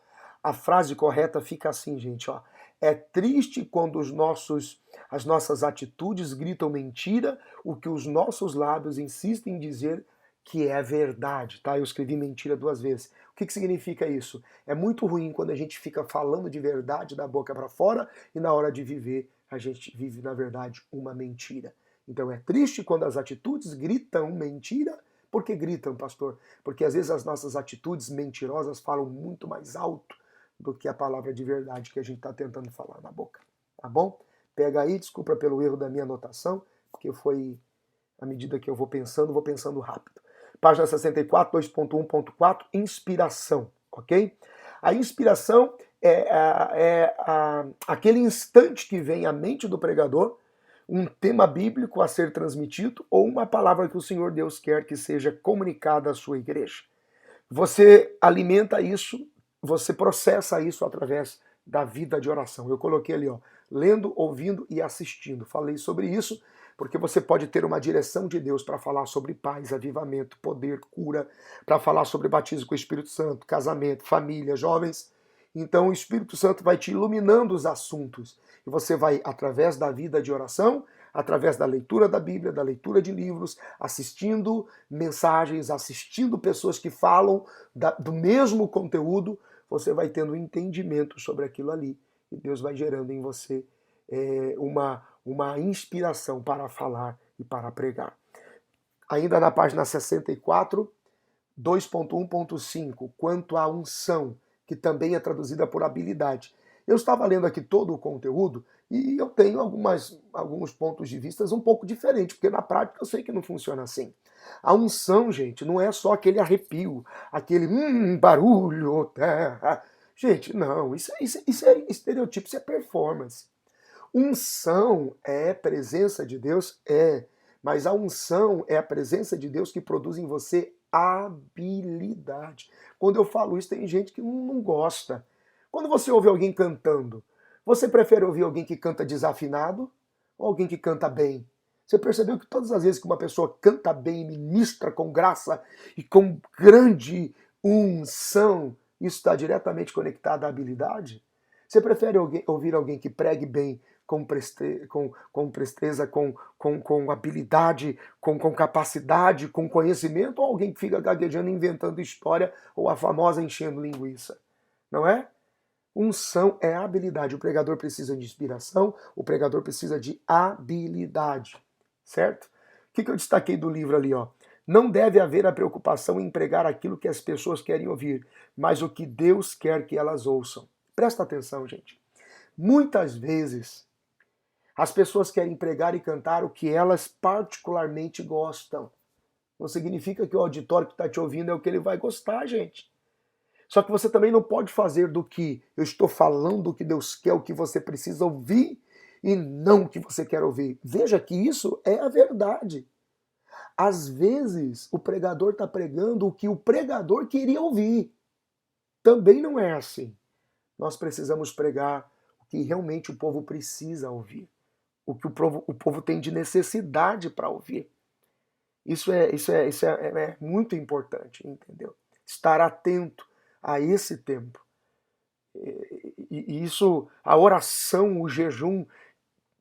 a frase correta fica assim, gente, ó. É triste quando as nossas atitudes gritam mentira, o que os nossos lábios insistem em dizer que é verdade, tá? Eu escrevi mentira 2 vezes. O que significa isso? É muito ruim quando a gente fica falando de verdade da boca para fora e na hora de viver, a gente vive, na verdade, uma mentira. Então é triste quando as atitudes gritam mentira. Por que gritam, pastor? Porque às vezes as nossas atitudes mentirosas falam muito mais alto do que a palavra de verdade que a gente está tentando falar na boca. Tá bom? Pega aí, desculpa pelo erro da minha anotação, porque foi à medida que eu vou pensando rápido. Página 64, 2.1.4, inspiração, ok? A inspiração é aquele instante que vem à mente do pregador, um tema bíblico a ser transmitido ou uma palavra que o Senhor Deus quer que seja comunicada à sua igreja. Você alimenta isso, você processa isso através da vida de oração. Eu coloquei ali, ó, lendo, ouvindo e assistindo. Falei sobre isso porque você pode ter uma direção de Deus para falar sobre paz, avivamento, poder, cura, para falar sobre batismo com o Espírito Santo, casamento, família, jovens. Então o Espírito Santo vai te iluminando os assuntos e você vai, através da vida de oração, através da leitura da Bíblia, da leitura de livros, assistindo mensagens, assistindo pessoas que falam do mesmo conteúdo, você vai tendo um entendimento sobre aquilo ali e Deus vai gerando em você uma inspiração para falar e para pregar. Ainda na página 64, 2.1.5, quanto à unção, que também é traduzida por habilidade. Eu estava lendo aqui todo o conteúdo e eu tenho alguns pontos de vista um pouco diferentes, porque na prática eu sei que não funciona assim. A unção, gente, não é só aquele arrepio, aquele barulho, terra. Gente, não, isso é estereotipo, isso é performance. Unção é presença de Deus? Mas a unção é a presença de Deus que produz em você habilidade. Quando eu falo isso, tem gente que não gosta. Quando você ouve alguém cantando, você prefere ouvir alguém que canta desafinado ou alguém que canta bem? Você percebeu que todas as vezes que uma pessoa canta bem, ministra com graça e com grande unção, isso está diretamente conectado à habilidade? Você prefere ouvir alguém que pregue bem, com presteza, com habilidade, com capacidade, com conhecimento, ou alguém que fica gaguejando, inventando história, ou a famosa enchendo linguiça? Não é? Unção é habilidade. O pregador precisa de inspiração, o pregador precisa de habilidade. Certo? O que eu destaquei do livro ali, ó? Não deve haver a preocupação em pregar aquilo que as pessoas querem ouvir, mas o que Deus quer que elas ouçam. Presta atenção, gente. Muitas vezes As pessoas querem pregar e cantar o que elas particularmente gostam. Não significa que o auditório que está te ouvindo é o que ele vai gostar, gente. Só que você também não pode fazer do que eu estou falando, o que Deus quer, o que você precisa ouvir, e não o que você quer ouvir. Veja que isso é a verdade. Às vezes, o pregador está pregando o que o pregador queria ouvir. Também não é assim. Nós precisamos pregar o que realmente o povo precisa ouvir, o que o povo tem de necessidade para ouvir. Isso é muito importante, entendeu? Estar atento a esse tempo. E isso, a oração, o jejum,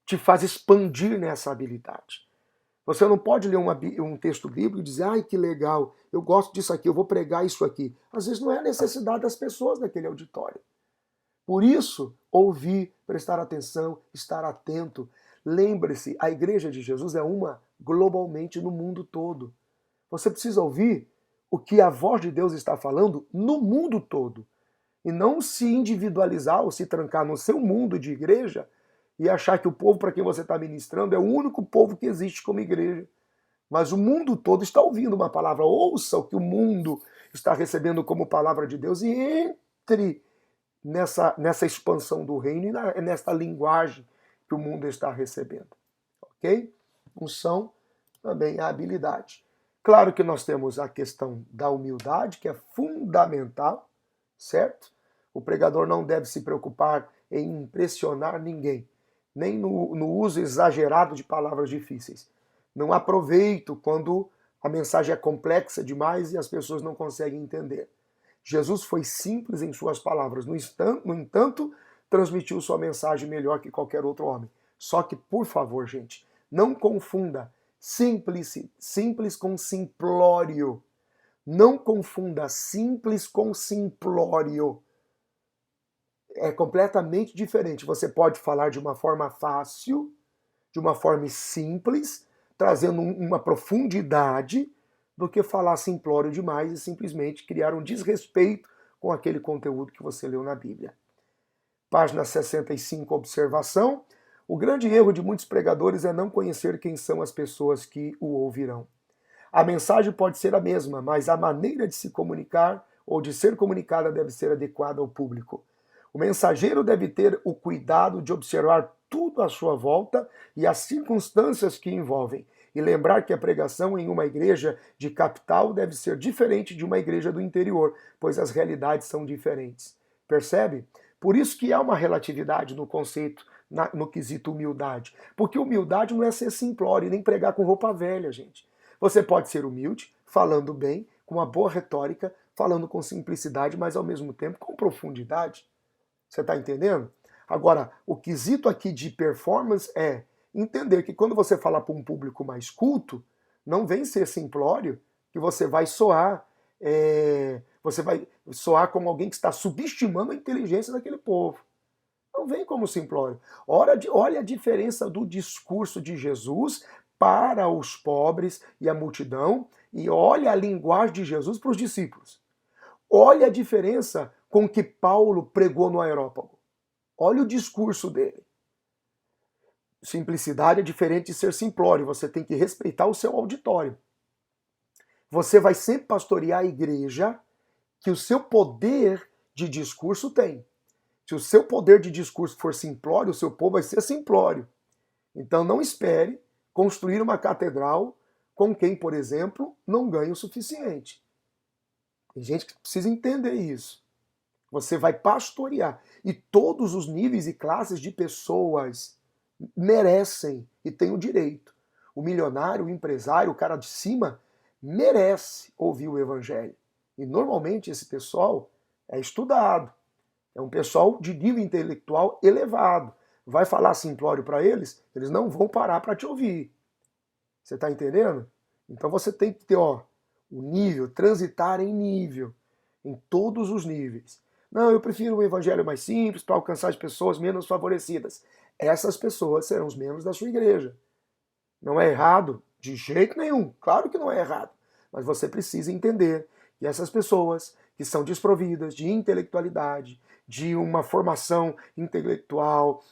te faz expandir nessa habilidade. Você não pode ler um texto bíblico e dizer, ai que legal, eu gosto disso aqui, eu vou pregar isso aqui. Às vezes não é a necessidade das pessoas naquele auditório. Por isso, ouvir, prestar atenção, estar atento. Lembre-se, a igreja de Jesus é uma globalmente no mundo todo. Você precisa ouvir o que a voz de Deus está falando no mundo todo. E não se individualizar ou se trancar no seu mundo de igreja e achar que o povo para quem você está ministrando é o único povo que existe como igreja. Mas o mundo todo está ouvindo uma palavra. Ouça o que o mundo está recebendo como palavra de Deus e entre nessa expansão do reino e nessa linguagem que o mundo está recebendo. Ok? Unção, também a habilidade. Claro que nós temos a questão da humildade, que é fundamental, certo? O pregador não deve se preocupar em impressionar ninguém, nem no uso exagerado de palavras difíceis. Não há proveito quando a mensagem é complexa demais e as pessoas não conseguem entender. Jesus foi simples em suas palavras, no entanto, transmitiu sua mensagem melhor que qualquer outro homem. Só que, por favor, gente, não confunda simples com simplório. Não confunda simples com simplório. É completamente diferente. Você pode falar de uma forma fácil, de uma forma simples, trazendo uma profundidade, do que falar simplório demais e simplesmente criar um desrespeito com aquele conteúdo que você leu na Bíblia. Página 65, observação. O grande erro de muitos pregadores é não conhecer quem são as pessoas que o ouvirão. A mensagem pode ser a mesma, mas a maneira de se comunicar ou de ser comunicada deve ser adequada ao público. O mensageiro deve ter o cuidado de observar tudo à sua volta e as circunstâncias que envolvem, e lembrar que a pregação em uma igreja de capital deve ser diferente de uma igreja do interior, pois as realidades são diferentes. Percebe? Por isso que há uma relatividade no conceito, no quesito humildade. Porque humildade não é ser simplório e nem pregar com roupa velha, gente. Você pode ser humilde, falando bem, com uma boa retórica, falando com simplicidade, mas ao mesmo tempo com profundidade. Você está entendendo? Agora, o quesito aqui de performance é entender que quando você fala para um público mais culto, não vem ser simplório, que você vai soar como alguém que está subestimando a inteligência daquele povo. Não vem como simplório. Olha a diferença do discurso de Jesus para os pobres e a multidão, e olha a linguagem de Jesus para os discípulos. Olha a diferença com que Paulo pregou no Areópago. Olha o discurso dele. Simplicidade é diferente de ser simplório. Você tem que respeitar o seu auditório. Você vai sempre pastorear a igreja que o seu poder de discurso tem. Se o seu poder de discurso for simplório, o seu povo vai ser simplório. Então não espere construir uma catedral com quem, por exemplo, não ganha o suficiente. Tem gente que precisa entender isso. Você vai pastorear. E todos os níveis e classes de pessoas merecem e têm o direito. O milionário, o empresário, o cara de cima, merece ouvir o evangelho. E normalmente esse pessoal é estudado. É um pessoal de nível intelectual elevado. Vai falar simplório para eles, eles não vão parar para te ouvir. Você está entendendo? Então você tem que ter o nível, transitar em nível, em todos os níveis. Não, eu prefiro um evangelho mais simples para alcançar as pessoas menos favorecidas. Essas pessoas serão os membros da sua igreja. Não é errado, de jeito nenhum. Claro que não é errado. Mas você precisa entender que essas pessoas que são desprovidas de intelectualidade, de uma formação intelectual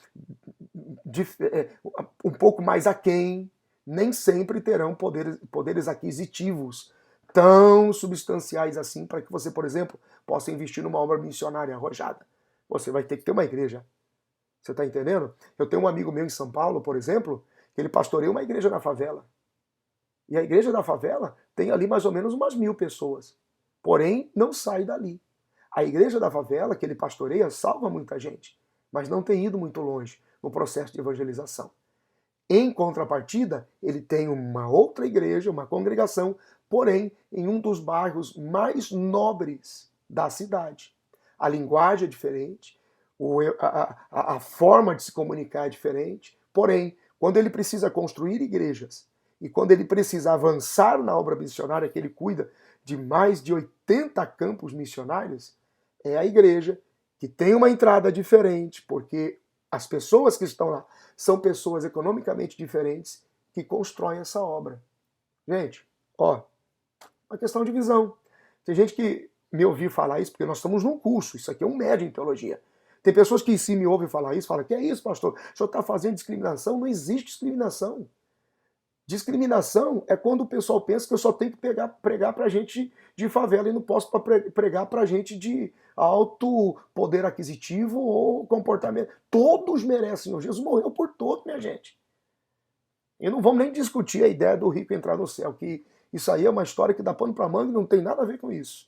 um pouco mais aquém, nem sempre terão poderes aquisitivos tão substanciais assim para que você, por exemplo, possa investir numa obra missionária arrojada. Você vai ter que ter uma igreja. Você está entendendo? Eu tenho um amigo meu em São Paulo, por exemplo, que ele pastoreia uma igreja na favela. E a igreja da favela tem ali mais ou menos umas 1.000 pessoas. Porém, não sai dali. A igreja da favela que ele pastoreia salva muita gente, mas não tem ido muito longe no processo de evangelização. Em contrapartida, ele tem uma outra igreja, uma congregação, porém, em um dos bairros mais nobres da cidade. A linguagem é diferente, a forma de se comunicar é diferente, porém, quando ele precisa construir igrejas e quando ele precisa avançar na obra missionária, que ele cuida de mais de 80 campos missionários, é a igreja que tem uma entrada diferente, porque as pessoas que estão lá são pessoas economicamente diferentes que constroem essa obra. Gente, ó, uma questão de visão. Tem gente que me ouviu falar isso porque nós estamos num curso, isso aqui é um médio em teologia. Tem pessoas que sim me ouvem falar isso, falam, que é isso, pastor? O senhor está fazendo discriminação? Não existe discriminação. Discriminação é quando o pessoal pensa que eu só tenho que pregar para gente de favela e não posso pregar para gente de alto poder aquisitivo ou comportamento. Todos merecem. O Jesus morreu por todos, minha gente. E não vamos nem discutir a ideia do rico entrar no céu, que isso aí é uma história que dá pano para manga e não tem nada a ver com isso.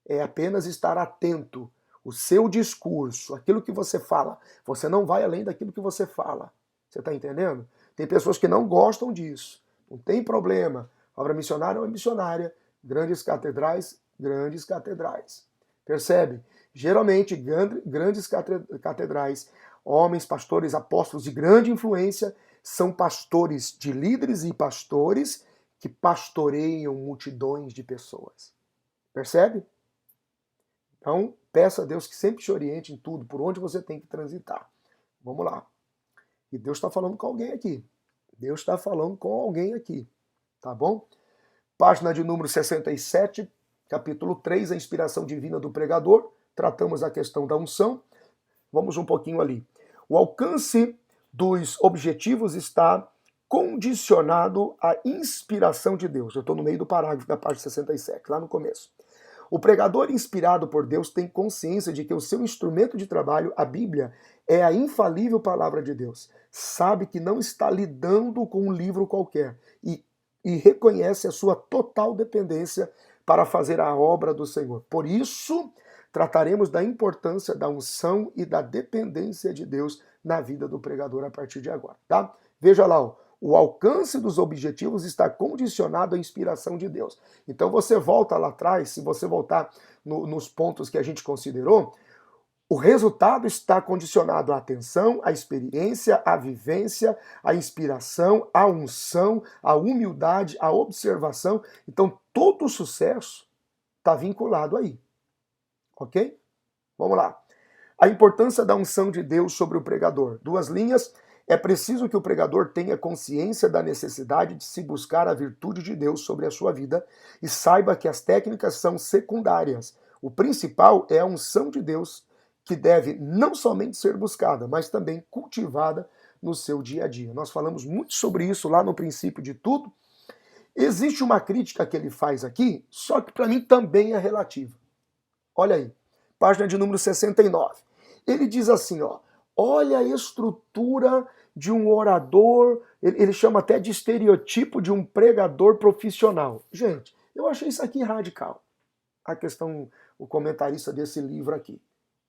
É apenas estar atento. O seu discurso, aquilo que você fala, você não vai além daquilo que você fala. Você está entendendo? Tem pessoas que não gostam disso. Não tem problema. Obra missionária é uma missionária. Grandes catedrais, grandes catedrais. Percebe? Geralmente, grandes catedrais, homens, pastores, apóstolos de grande influência, são pastores de líderes e pastores que pastoreiam multidões de pessoas. Percebe? Então, peça a Deus que sempre te oriente em tudo, por onde você tem que transitar. Vamos lá. E Deus está falando com alguém aqui. Deus está falando com alguém aqui. Tá bom? Página de número 67, capítulo 3, a inspiração divina do pregador. Tratamos a questão da unção. Vamos um pouquinho ali. O alcance dos objetivos está condicionado à inspiração de Deus. Eu estou no meio do parágrafo da página 67, lá no começo. O pregador inspirado por Deus tem consciência de que o seu instrumento de trabalho, a Bíblia, é a infalível palavra de Deus. Sabe que não está lidando com um livro qualquer e reconhece a sua total dependência para fazer a obra do Senhor. Por isso, trataremos da importância da unção e da dependência de Deus na vida do pregador a partir de agora, tá? Veja lá, ó. O alcance dos objetivos está condicionado à inspiração de Deus. Então você volta lá atrás, se você voltar nos pontos que a gente considerou, o resultado está condicionado à atenção, à experiência, à vivência, à inspiração, à unção, à humildade, à observação. Então todo o sucesso está vinculado aí. Ok? Vamos lá. A importância da unção de Deus sobre o pregador. 2 linhas. É preciso que o pregador tenha consciência da necessidade de se buscar a virtude de Deus sobre a sua vida e saiba que as técnicas são secundárias. O principal é a unção de Deus, que deve não somente ser buscada, mas também cultivada no seu dia a dia. Nós falamos muito sobre isso lá no princípio de tudo. Existe uma crítica que ele faz aqui, só que para mim também é relativa. Olha aí, página de número 69. Ele diz assim, ó, olha a estrutura de um orador, ele chama até de estereotipo de um pregador profissional. Gente, eu achei isso aqui radical. A questão, o comentarista desse livro aqui,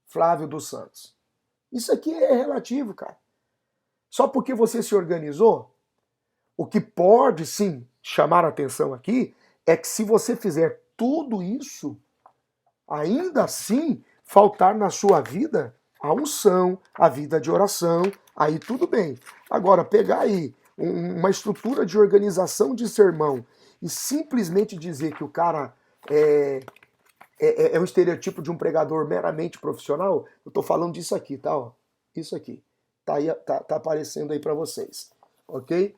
Flávio dos Santos. Isso aqui é relativo, cara. Só porque você se organizou, o que pode sim chamar a atenção aqui é que se você fizer tudo isso, ainda assim faltar na sua vida a unção, a vida de oração, aí tudo bem. Agora, pegar aí uma estrutura de organização de sermão e simplesmente dizer que o cara é um estereotipo de um pregador meramente profissional, eu tô falando disso aqui, tá? Ó, isso aqui. Tá, aí, tá aparecendo aí para vocês, ok?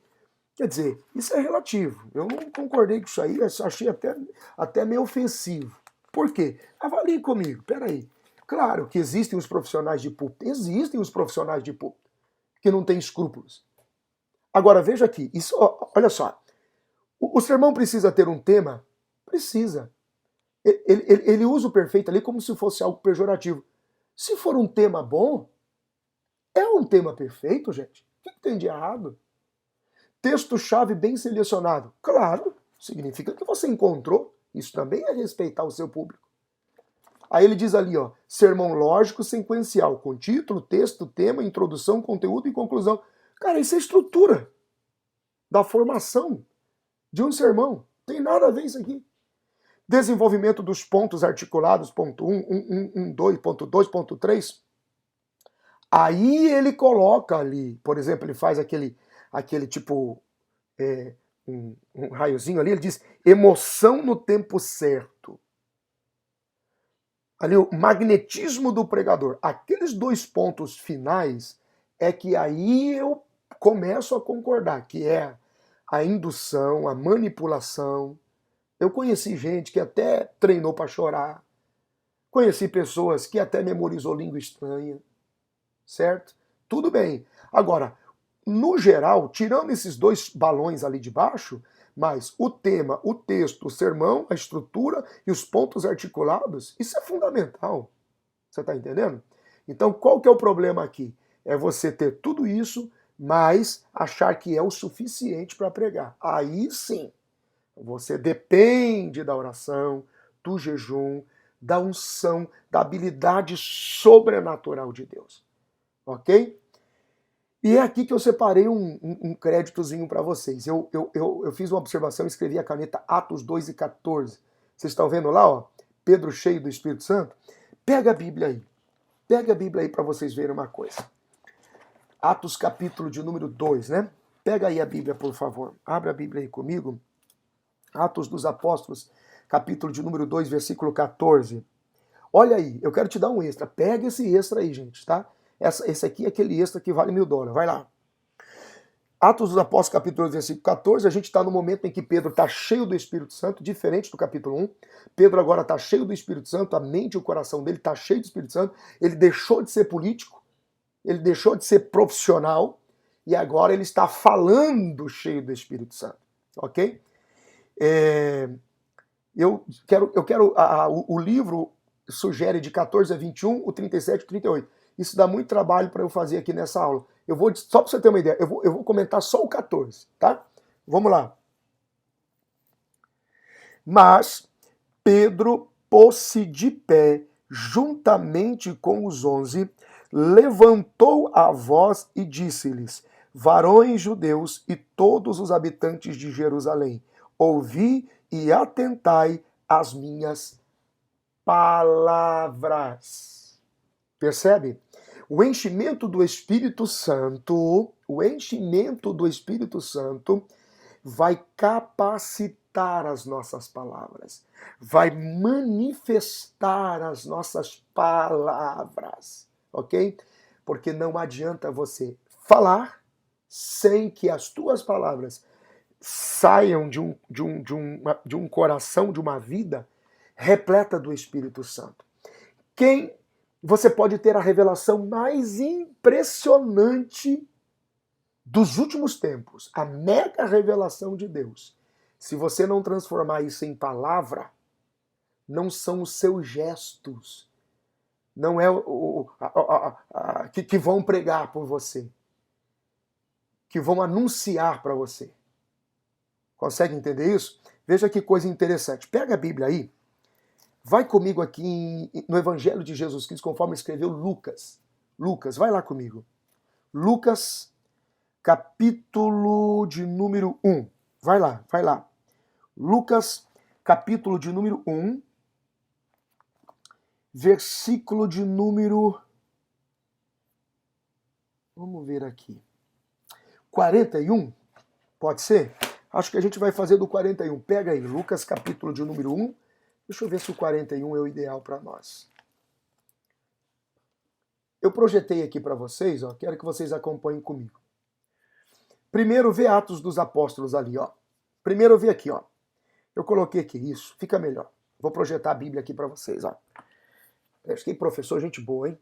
Quer dizer, isso é relativo. Eu não concordei com isso aí, achei até meio ofensivo. Por quê? Avalie comigo, peraí. Claro que existem os profissionais de púlpito, existem os profissionais de púlpito que não têm escrúpulos. Agora veja aqui, isso, olha só, o sermão precisa ter um tema? Precisa. Ele usa o perfeito ali como se fosse algo pejorativo. Se for um tema bom, é um tema perfeito, gente. O que tem de errado? Texto-chave bem selecionado. Claro, significa que você encontrou. Isso também é respeitar o seu público. Aí ele diz ali, ó, sermão lógico sequencial, com título, texto, tema, introdução, conteúdo e conclusão. Cara, isso é estrutura da formação de um sermão. Tem nada a ver isso aqui. Desenvolvimento dos pontos articulados, ponto 1, 2, ponto 2, ponto 3. Aí ele coloca ali, por exemplo, ele faz aquele tipo, um raiozinho ali, ele diz emoção no tempo certo. Ali o magnetismo do pregador. Aqueles 2 pontos finais é que aí eu começo a concordar, que é a indução, a manipulação. Eu conheci gente que até treinou para chorar. Conheci pessoas que até memorizou língua estranha. Certo? Tudo bem. Agora, no geral, tirando esses 2 balões ali de baixo, mas o tema, o texto, o sermão, a estrutura e os pontos articulados, isso é fundamental. Você está entendendo? Então, qual que é o problema aqui? É você ter tudo isso, mas achar que é o suficiente para pregar. Aí sim, você depende da oração, do jejum, da unção, da habilidade sobrenatural de Deus. Ok? E é aqui que eu separei um créditozinho para vocês. Eu fiz uma observação e escrevi a caneta Atos 2:14. Vocês estão vendo lá, ó? Pedro cheio do Espírito Santo. Pega a Bíblia aí. Pega a Bíblia aí para vocês verem uma coisa. Atos capítulo de número 2, né? Pega aí a Bíblia, por favor. Abre a Bíblia aí comigo. Atos dos Apóstolos, capítulo de número 2, versículo 14. Olha aí, eu quero te dar um extra. Pega esse extra aí, gente, tá? Esse aqui é aquele extra que vale $1000. Vai lá. Atos dos Apóstolos, capítulo 2, versículo 14. A gente está no momento em que Pedro está cheio do Espírito Santo, diferente do capítulo 1. Pedro agora está cheio do Espírito Santo, a mente e o coração dele está cheio do Espírito Santo. Ele deixou de ser político, ele deixou de ser profissional e agora ele está falando cheio do Espírito Santo. Ok? O livro sugere de 14 a 21, o 37 e o 38. Isso dá muito trabalho para eu fazer aqui nessa aula. Só para você ter uma ideia, eu vou comentar só o 14, tá? Vamos lá. Mas Pedro pôs-se de pé, juntamente com os 11, levantou a voz e disse-lhes: varões judeus e todos os habitantes de Jerusalém, ouvi e atentai às minhas palavras. Percebe? O enchimento do Espírito Santo, vai capacitar as nossas palavras, vai manifestar as nossas palavras, ok? Porque não adianta você falar sem que as tuas palavras saiam de um coração, de uma vida repleta do Espírito Santo. Você pode ter a revelação mais impressionante dos últimos tempos, a mega revelação de Deus. Se você não transformar isso em palavra, não são os seus gestos, não é que vão pregar por você, que vão anunciar para você. Consegue entender isso? Veja que coisa interessante. Pega a Bíblia aí. Vai comigo aqui no Evangelho de Jesus Cristo, conforme escreveu Lucas. Lucas, vai lá comigo. Lucas, capítulo de número 1. Vai lá, vai lá. Lucas, capítulo de número 1, versículo de número... Vamos ver aqui. 41, pode ser? Acho que a gente vai fazer do 41. Pega aí, Lucas, capítulo de número 1. Deixa eu ver se o 41 é o ideal para nós. Eu projetei aqui para vocês, ó, quero que vocês acompanhem comigo. Primeiro vê Atos dos Apóstolos ali, ó. Primeiro vê aqui, ó. Eu coloquei aqui isso, fica melhor. Vou projetar a Bíblia aqui para vocês, ó. Acho que professor, gente boa, hein?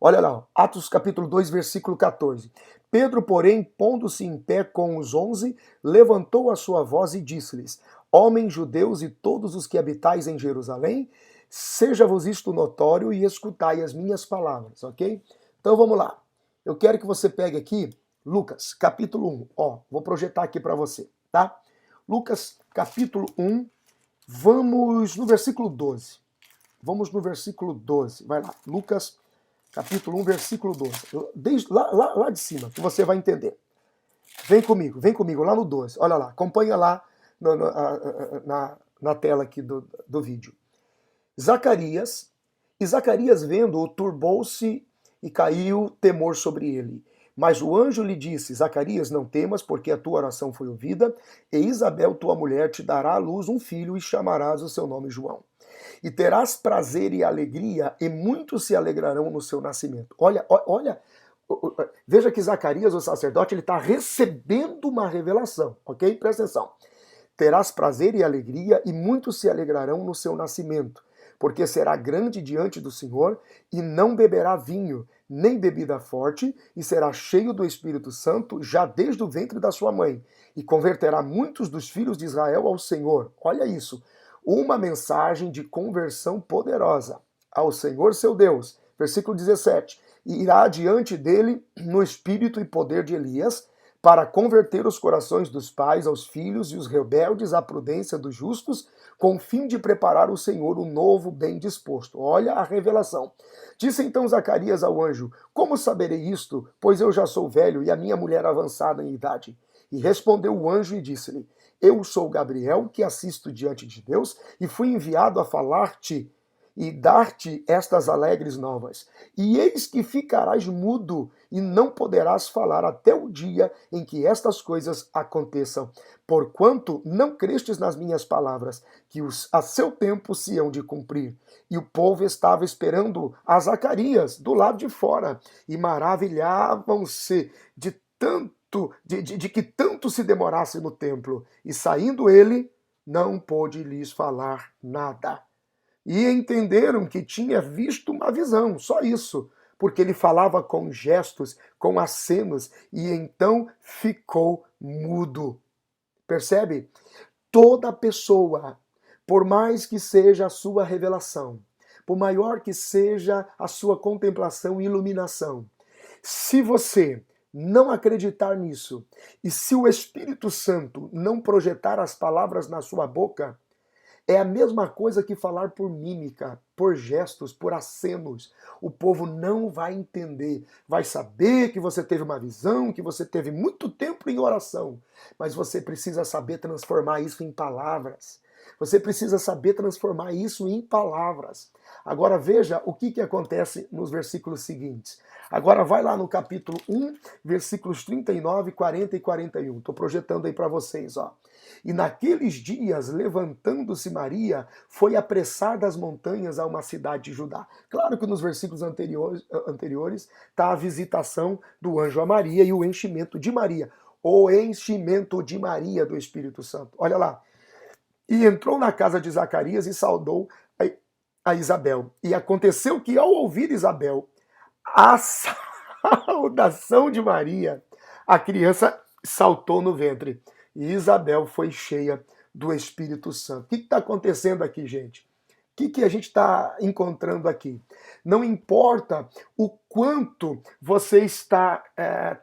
Olha lá, ó, Atos capítulo 2, versículo 14. Pedro, porém, pondo-se em pé com os 11, levantou a sua voz e disse-lhes: Homens judeus e todos os que habitais em Jerusalém, seja-vos isto notório e escutai as minhas palavras, ok? Então vamos lá. Eu quero que você pegue aqui Lucas capítulo 1. Ó, vou projetar aqui para você, tá? Lucas capítulo 1, vamos no versículo 12. Vamos no versículo 12. Vai lá, Lucas capítulo 1, versículo 12. Desde lá de cima, que você vai entender. Vem comigo, lá no 12. Olha lá, acompanha lá na tela aqui do vídeo. Zacarias, e Zacarias vendo-o, turbou-se e caiu temor sobre ele. Mas o anjo lhe disse: Zacarias, não temas, porque a tua oração foi ouvida, e Isabel, tua mulher, te dará à luz um filho, e chamarás o seu nome João. E terás prazer e alegria, e muitos se alegrarão no seu nascimento. Olha, veja que Zacarias, o sacerdote, ele está recebendo uma revelação, ok? Presta atenção. Terás prazer e alegria, e muitos se alegrarão no seu nascimento, porque será grande diante do Senhor, e não beberá vinho, nem bebida forte, e será cheio do Espírito Santo, já desde o ventre da sua mãe, e converterá muitos dos filhos de Israel ao Senhor. Olha isso, uma mensagem de conversão poderosa ao Senhor seu Deus. Versículo 17. E irá diante dele no espírito e poder de Elias, para converter os corações dos pais aos filhos e os rebeldes à prudência dos justos, com o fim de preparar o Senhor um novo bem disposto. Olha a revelação. Disse então Zacarias ao anjo: Como saberei isto, pois eu já sou velho e a minha mulher avançada em idade? E respondeu o anjo e disse-lhe: Eu sou Gabriel, que assisto diante de Deus, e fui enviado a falar-te e dar-te estas alegres novas. E eis que ficarás mudo e não poderás falar até o dia em que estas coisas aconteçam, porquanto não crestes nas minhas palavras, que a seu tempo se hão de cumprir. E o povo estava esperando a Zacarias do lado de fora, e maravilhavam-se de que tanto se demorasse no templo. E saindo ele, não pôde lhes falar nada. E entenderam que tinha visto uma visão, só isso, porque ele falava com gestos, com acenos, e então ficou mudo. Percebe? Toda pessoa, por mais que seja a sua revelação, por maior que seja a sua contemplação e iluminação, se você não acreditar nisso, e se o Espírito Santo não projetar as palavras na sua boca, é a mesma coisa que falar por mímica, por gestos, por acenos. O povo não vai entender. Vai saber que você teve uma visão, que você teve muito tempo em oração, mas você precisa saber transformar isso em palavras. Você precisa saber transformar isso em palavras. Agora veja o que acontece nos versículos seguintes. Agora vai lá no capítulo 1, versículos 39, 40 e 41. Estou projetando aí para vocês, ó. E naqueles dias, levantando-se Maria, foi apressar das montanhas a uma cidade de Judá. Claro que nos versículos anteriores está a visitação do anjo a Maria e o enchimento de Maria. O enchimento de Maria do Espírito Santo. Olha lá. E entrou na casa de Zacarias e saudou a Isabel. E aconteceu que, ao ouvir Isabel a saudação de Maria, a criança saltou no ventre. E Isabel foi cheia do Espírito Santo. O que está acontecendo aqui, gente? O que a gente está encontrando aqui? Não importa o quanto você está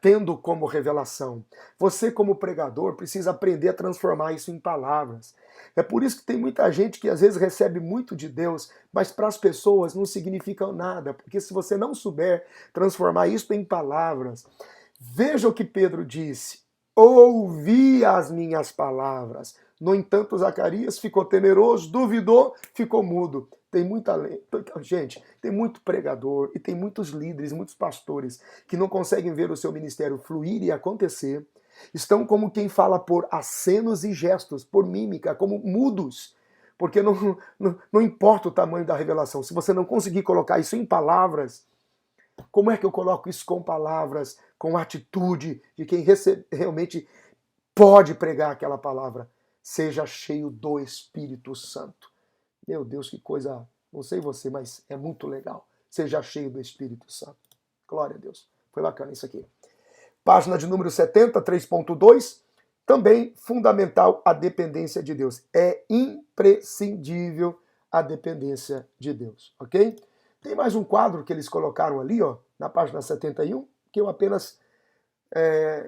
tendo como revelação. Você, como pregador, precisa aprender a transformar isso em palavras. É por isso que tem muita gente que às vezes recebe muito de Deus, mas para as pessoas não significa nada. Porque se você não souber transformar isso em palavras, veja o que Pedro disse. Ouvi as minhas palavras. No entanto, Zacarias ficou temeroso, duvidou, ficou mudo. Tem muita gente, tem muito pregador e tem muitos líderes, muitos pastores que não conseguem ver o seu ministério fluir e acontecer. Estão como quem fala por acenos e gestos, por mímica, como mudos. Porque não importa o tamanho da revelação. Se você não conseguir colocar isso em palavras, como é que eu coloco isso com palavras, com atitude de quem realmente pode pregar aquela palavra? Seja cheio do Espírito Santo. Meu Deus, que coisa Não sei você, mas é muito legal. Seja cheio do Espírito Santo. Glória a Deus. Foi bacana isso aqui. Página de número 70, 3.2. Também fundamental a dependência de Deus. É imprescindível a dependência de Deus, ok? Tem mais um quadro que eles colocaram ali, ó, na página 71, que eu apenas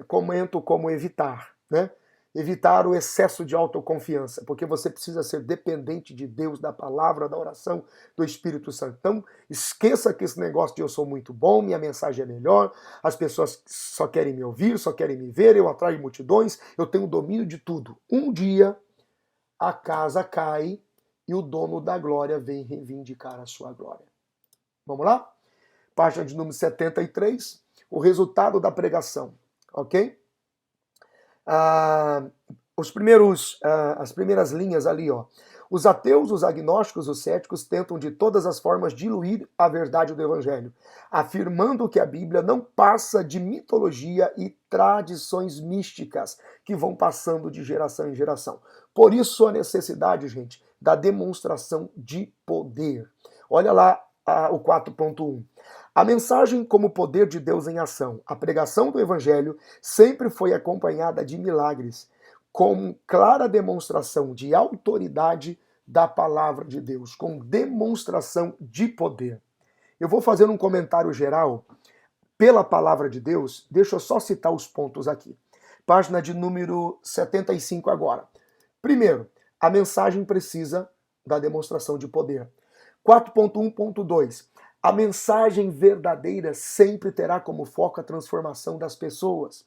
comento como evitar, né? Evitar o excesso de autoconfiança, porque você precisa ser dependente de Deus, da palavra, da oração, do Espírito Santo. Então, esqueça que esse negócio de eu sou muito bom, minha mensagem é melhor, as pessoas só querem me ouvir, só querem me ver, eu atraio multidões, eu tenho domínio de tudo. Um dia, a casa cai e o dono da glória vem reivindicar a sua glória. Vamos lá? Página de número 73, o resultado da pregação, ok? As primeiras linhas ali, ó. Os ateus, os agnósticos, os céticos tentam de todas as formas diluir a verdade do Evangelho, afirmando que a Bíblia não passa de mitologia e tradições místicas que vão passando de geração em geração. Por isso a necessidade, gente, da demonstração de poder. Olha lá o 4.1. A mensagem como poder de Deus em ação. A pregação do Evangelho sempre foi acompanhada de milagres, com clara demonstração de autoridade da palavra de Deus, com demonstração de poder. Eu vou fazer um comentário geral pela palavra de Deus, deixa eu só citar os pontos aqui. Página de número 75 agora. Primeiro, a mensagem precisa da demonstração de poder. 4.1.2. A mensagem verdadeira sempre terá como foco a transformação das pessoas.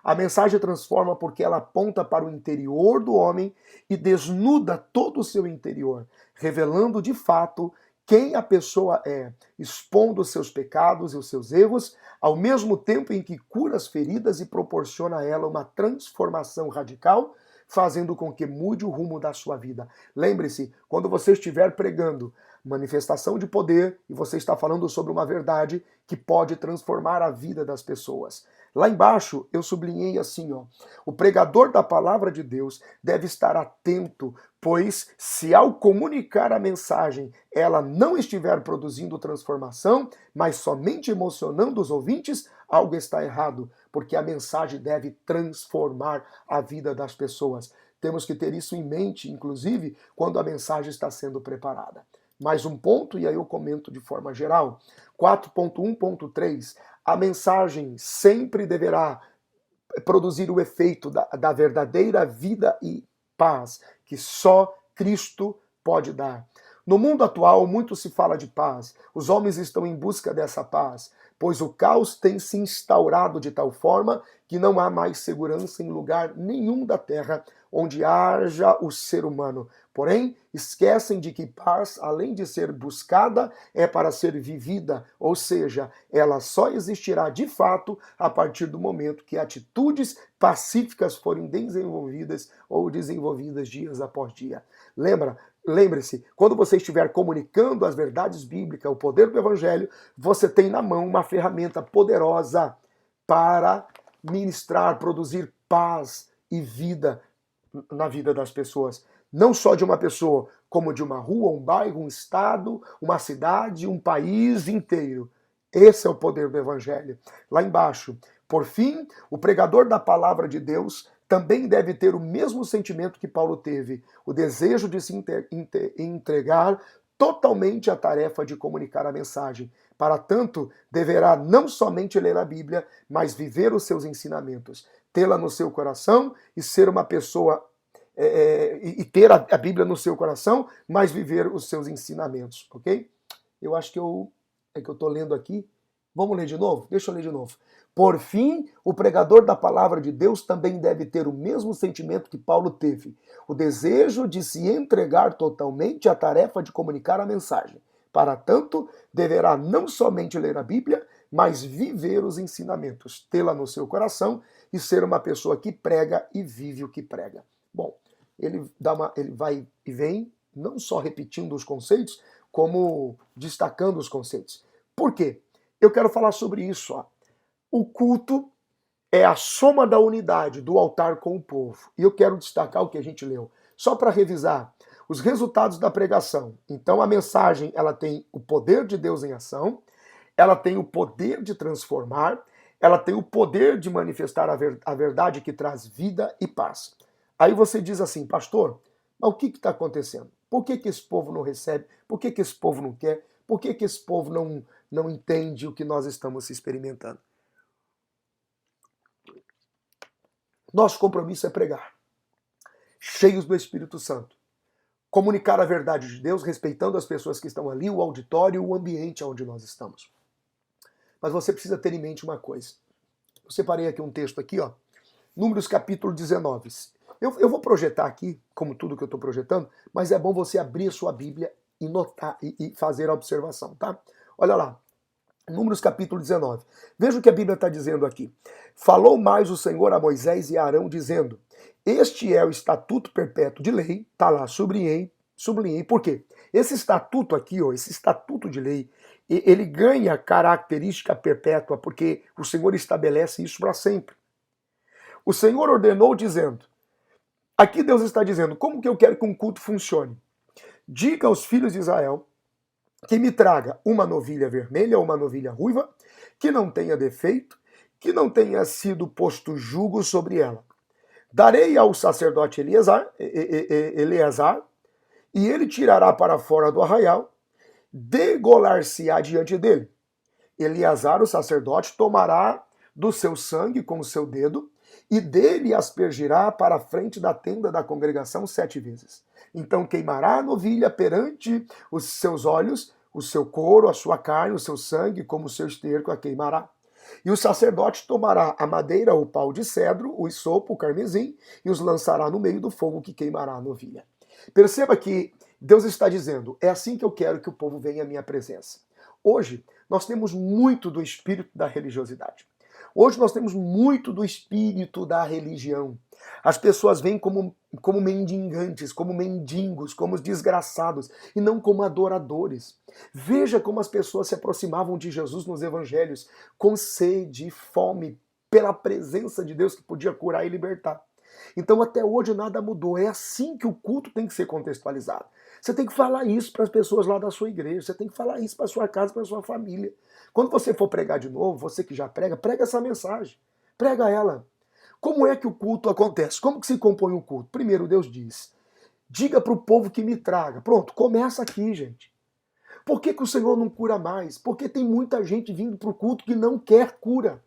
A mensagem transforma porque ela aponta para o interior do homem e desnuda todo o seu interior, revelando de fato quem a pessoa é, expondo os seus pecados e os seus erros, ao mesmo tempo em que cura as feridas e proporciona a ela uma transformação radical, fazendo com que mude o rumo da sua vida. Lembre-se, quando você estiver pregando manifestação de poder e você está falando sobre uma verdade que pode transformar a vida das pessoas. Lá embaixo eu sublinhei assim, ó, o pregador da palavra de Deus deve estar atento, pois se ao comunicar a mensagem ela não estiver produzindo transformação, mas somente emocionando os ouvintes, algo está errado, porque a mensagem deve transformar a vida das pessoas. Temos que ter isso em mente, inclusive, quando a mensagem está sendo preparada. Mais um ponto, e aí eu comento de forma geral. 4.1.3, a mensagem sempre deverá produzir o efeito da verdadeira vida e paz, que só Cristo pode dar. No mundo atual, muito se fala de paz. Os homens estão em busca dessa paz, pois o caos tem se instaurado de tal forma que não há mais segurança em lugar nenhum da terra onde haja o ser humano. Porém, esquecem de que paz, além de ser buscada, é para ser vivida, ou seja, ela só existirá de fato a partir do momento que atitudes pacíficas forem desenvolvidas ou desenvolvidas dias após dia. Lembre-se, quando você estiver comunicando as verdades bíblicas, o poder do Evangelho, você tem na mão uma ferramenta poderosa para ministrar, produzir paz e vida na vida das pessoas. Não só de uma pessoa, como de uma rua, um bairro, um estado, uma cidade, um país inteiro. Esse é o poder do Evangelho. Lá embaixo, por fim, o pregador da palavra de Deus também deve ter o mesmo sentimento que Paulo teve, o desejo de se entregar totalmente à tarefa de comunicar a mensagem. Para tanto, deverá não somente ler a Bíblia, mas viver os seus ensinamentos, tê-la no seu coração e ser uma pessoa e ter a Bíblia no seu coração, mas viver os seus ensinamentos, ok? Eu acho que eu estou lendo aqui. Vamos ler de novo? Deixa eu ler de novo. Por fim, o pregador da palavra de Deus também deve ter o mesmo sentimento que Paulo teve, o desejo de se entregar totalmente à tarefa de comunicar a mensagem. Para tanto, deverá não somente ler a Bíblia, mas viver os ensinamentos, tê-la no seu coração e ser uma pessoa que prega e vive o que prega. Bom, ele vai e vem, não só repetindo os conceitos, como destacando os conceitos. Por quê? Eu quero falar sobre isso. Ó. O culto é a soma da unidade do altar com o povo. E eu quero destacar o que a gente leu. Só para revisar. Os resultados da pregação. Então a mensagem, ela tem o poder de Deus em ação, ela tem o poder de transformar, ela tem o poder de manifestar a verdade que traz vida e paz. Aí você diz assim, pastor, mas o que está acontecendo? Por que esse povo não recebe? Por que esse povo não quer? Por que esse povo não entende o que nós estamos experimentando? Nosso compromisso é pregar, cheios do Espírito Santo. Comunicar a verdade de Deus, respeitando as pessoas que estão ali, o auditório e o ambiente onde nós estamos. Mas você precisa ter em mente uma coisa. Eu separei aqui um texto aqui, ó. Números capítulo 19. Eu vou projetar aqui, como tudo que eu estou projetando, mas é bom você abrir a sua Bíblia e notar e fazer a observação, tá? Olha lá. Números capítulo 19. Veja o que a Bíblia está dizendo aqui. Falou mais o Senhor a Moisés e a Arão, dizendo: este é o estatuto perpétuo de lei, tá lá, sublinhei. Por quê? Esse estatuto aqui, ó, esse estatuto de lei, ele ganha característica perpétua porque o Senhor estabelece isso para sempre. O Senhor ordenou dizendo, aqui Deus está dizendo, como que eu quero que um culto funcione? Diga aos filhos de Israel que me traga uma novilha vermelha ou uma novilha ruiva, que não tenha defeito, que não tenha sido posto jugo sobre ela. Darei ao sacerdote Eleazar, e ele tirará para fora do arraial, degolar-se-á diante dele. Eleazar, o sacerdote, tomará do seu sangue com o seu dedo, e dele aspergirá para a frente da tenda da congregação 7 vezes. Então queimará a novilha perante os seus olhos, o seu couro, a sua carne, o seu sangue, como o seu esterco a queimará. E o sacerdote tomará a madeira, o pau de cedro, o hisopo, o carmesim, e os lançará no meio do fogo que queimará a novilha. Perceba que Deus está dizendo, é assim que eu quero que o povo venha à minha presença. Hoje, nós temos muito do espírito da religiosidade. Hoje nós temos muito do espírito da religião. As pessoas vêm como mendigantes, como mendigos, como desgraçados, e não como adoradores. Veja como as pessoas se aproximavam de Jesus nos evangelhos, com sede e fome pela presença de Deus que podia curar e libertar. Então até hoje nada mudou. É assim que o culto tem que ser contextualizado. Você tem que falar isso para as pessoas lá da sua igreja, você tem que falar isso para a sua casa, para a sua família. Quando você for pregar de novo, você que já prega, prega essa mensagem. Prega ela. Como é que o culto acontece? Como que se compõe um culto? Primeiro, Deus diz, diga para o povo que me traga. Pronto, começa aqui, gente. Por que o Senhor não cura mais? Porque tem muita gente vindo para o culto que não quer cura.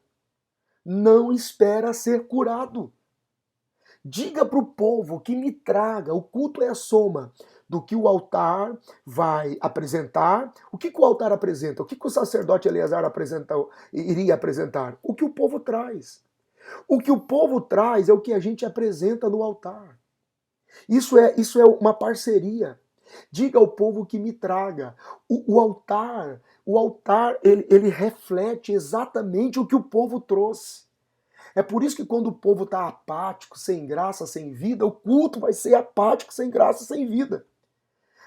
Não espera ser curado. Diga para o povo que me traga. O culto é a soma do que o altar vai apresentar. O que o altar apresenta? O que o sacerdote Eleazar iria apresentar? O que o povo traz. O que o povo traz é o que a gente apresenta no altar. Isso é uma parceria. Diga ao povo que me traga. O altar ele reflete exatamente o que o povo trouxe. É por isso que quando o povo está apático, sem graça, sem vida, o culto vai ser apático, sem graça, sem vida.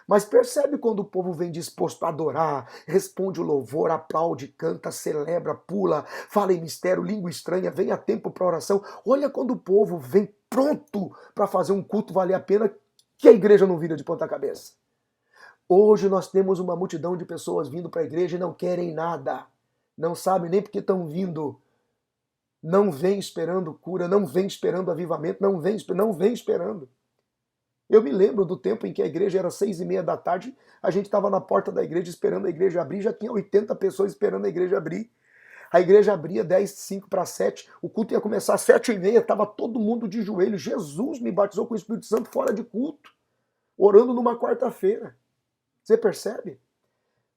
Mas percebe quando o povo vem disposto a adorar, responde o louvor, aplaude, canta, celebra, pula, fala em mistério, língua estranha, vem a tempo para oração. Olha quando o povo vem pronto para fazer um culto valer a pena, que a igreja não vira de ponta cabeça. Hoje nós temos uma multidão de pessoas vindo para a igreja e não querem nada. Não sabem nem porque estão vindo. Não vem esperando cura, não vem esperando avivamento, não vem esperando. Eu me lembro do tempo em que a igreja era 6:30 da tarde, a gente estava na porta da igreja esperando a igreja abrir, já tinha 80 pessoas esperando a igreja abrir. A igreja abria 5 para 7, o culto ia começar às 7:30, estava todo mundo de joelho. Jesus me batizou com o Espírito Santo fora de culto, orando numa quarta-feira. Você percebe?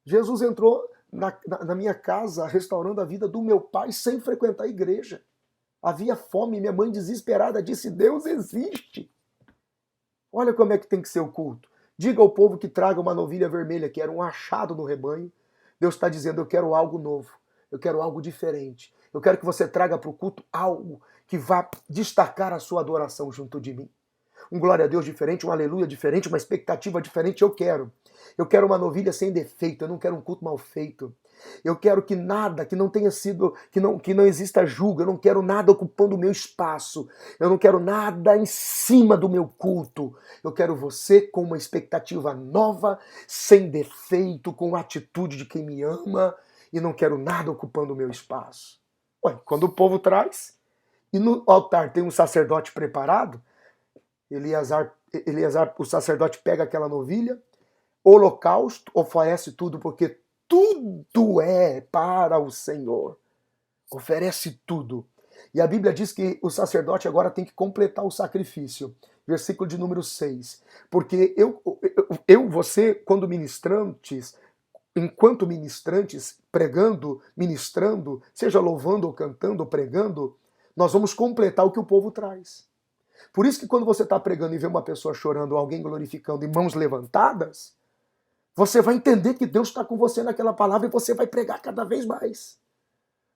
Jesus entrou na minha casa, restaurando a vida do meu pai sem frequentar a igreja. Havia fome, minha mãe desesperada disse, Deus existe. Olha como é que tem que ser o culto. Diga ao povo que traga uma novilha vermelha, que era um achado no rebanho. Deus está dizendo, eu quero algo novo, eu quero algo diferente. Eu quero que você traga para o culto algo que vá destacar a sua adoração junto de mim. Um glória a Deus diferente, um aleluia diferente, uma expectativa diferente, eu quero. Eu quero uma novilha sem defeito, eu não quero um culto mal feito. Eu quero que nada, que não tenha sido, que não exista julgo. Eu não quero nada ocupando o meu espaço. Eu não quero nada em cima do meu culto. Eu quero você com uma expectativa nova, sem defeito, com a atitude de quem me ama, e não quero nada ocupando o meu espaço. Ué, quando o povo traz, e no altar tem um sacerdote preparado, Eleazar, o sacerdote pega aquela novilha, holocausto, oferece tudo, porque tudo é para o Senhor. Oferece tudo. E a Bíblia diz que o sacerdote agora tem que completar o sacrifício. Versículo de número 6. Porque você, quando ministrantes, enquanto ministrantes, pregando, ministrando, seja louvando ou cantando ou pregando, nós vamos completar o que o povo traz. Por isso que quando você está pregando e vê uma pessoa chorando, alguém glorificando e mãos levantadas, você vai entender que Deus está com você naquela palavra e você vai pregar cada vez mais.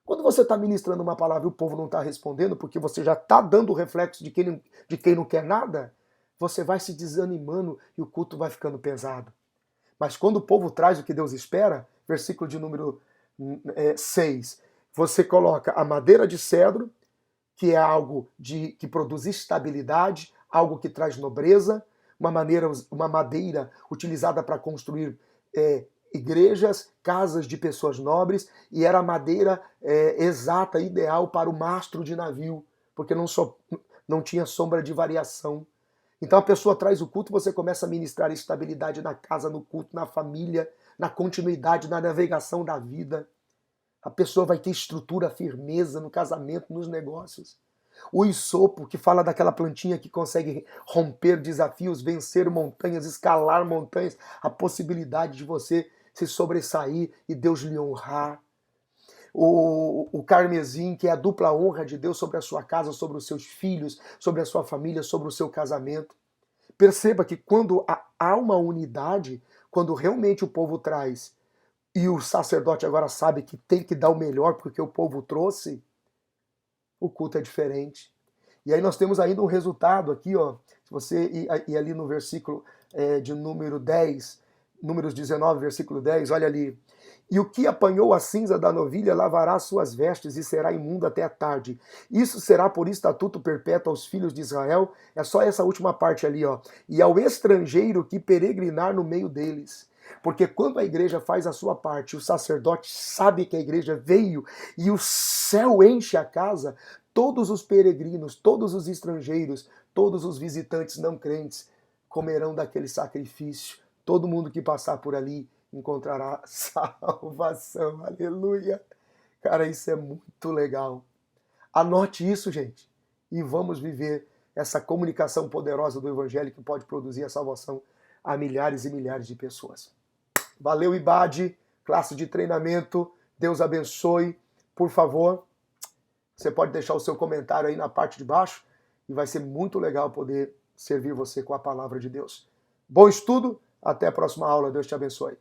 Quando você está ministrando uma palavra e o povo não está respondendo, porque você já está dando o reflexo de quem não quer nada, você vai se desanimando e o culto vai ficando pesado. Mas quando o povo traz o que Deus espera, versículo de número 6, você coloca a madeira de cedro, que é algo que produz estabilidade, algo que traz nobreza, uma madeira utilizada para construir igrejas, casas de pessoas nobres, e era a madeira exata, ideal para o mastro de navio, porque não tinha sombra de variação. Então a pessoa traz o culto, você começa a ministrar estabilidade na casa, no culto, na família, na continuidade, na navegação da vida. A pessoa vai ter estrutura, firmeza no casamento, nos negócios. O isopo, que fala daquela plantinha que consegue romper desafios, vencer montanhas, escalar montanhas, a possibilidade de você se sobressair e Deus lhe honrar. O carmesim, que é a dupla honra de Deus sobre a sua casa, sobre os seus filhos, sobre a sua família, sobre o seu casamento. Perceba que quando há uma unidade, quando realmente o povo traz, e o sacerdote agora sabe que tem que dar o melhor porque o povo trouxe, o culto é diferente. E aí nós temos ainda um resultado aqui, ó. Se você ir ali no versículo de número 10, Números 19, versículo 10, olha ali. E o que apanhou a cinza da novilha lavará suas vestes e será imundo até a tarde. Isso será por estatuto perpétuo aos filhos de Israel. É só essa última parte ali, ó. E ao estrangeiro que peregrinar no meio deles. Porque quando a igreja faz a sua parte, o sacerdote sabe que a igreja veio e o céu enche a casa, todos os peregrinos, todos os estrangeiros, todos os visitantes não crentes comerão daquele sacrifício. Todo mundo que passar por ali encontrará salvação. Aleluia. Cara, isso é muito legal. Anote isso, gente. E vamos viver essa comunicação poderosa do Evangelho que pode produzir a salvação a milhares e milhares de pessoas. Valeu, IBAD, classe de treinamento. Deus abençoe. Por favor, você pode deixar o seu comentário aí na parte de baixo e vai ser muito legal poder servir você com a palavra de Deus. Bom estudo. Até a próxima aula. Deus te abençoe.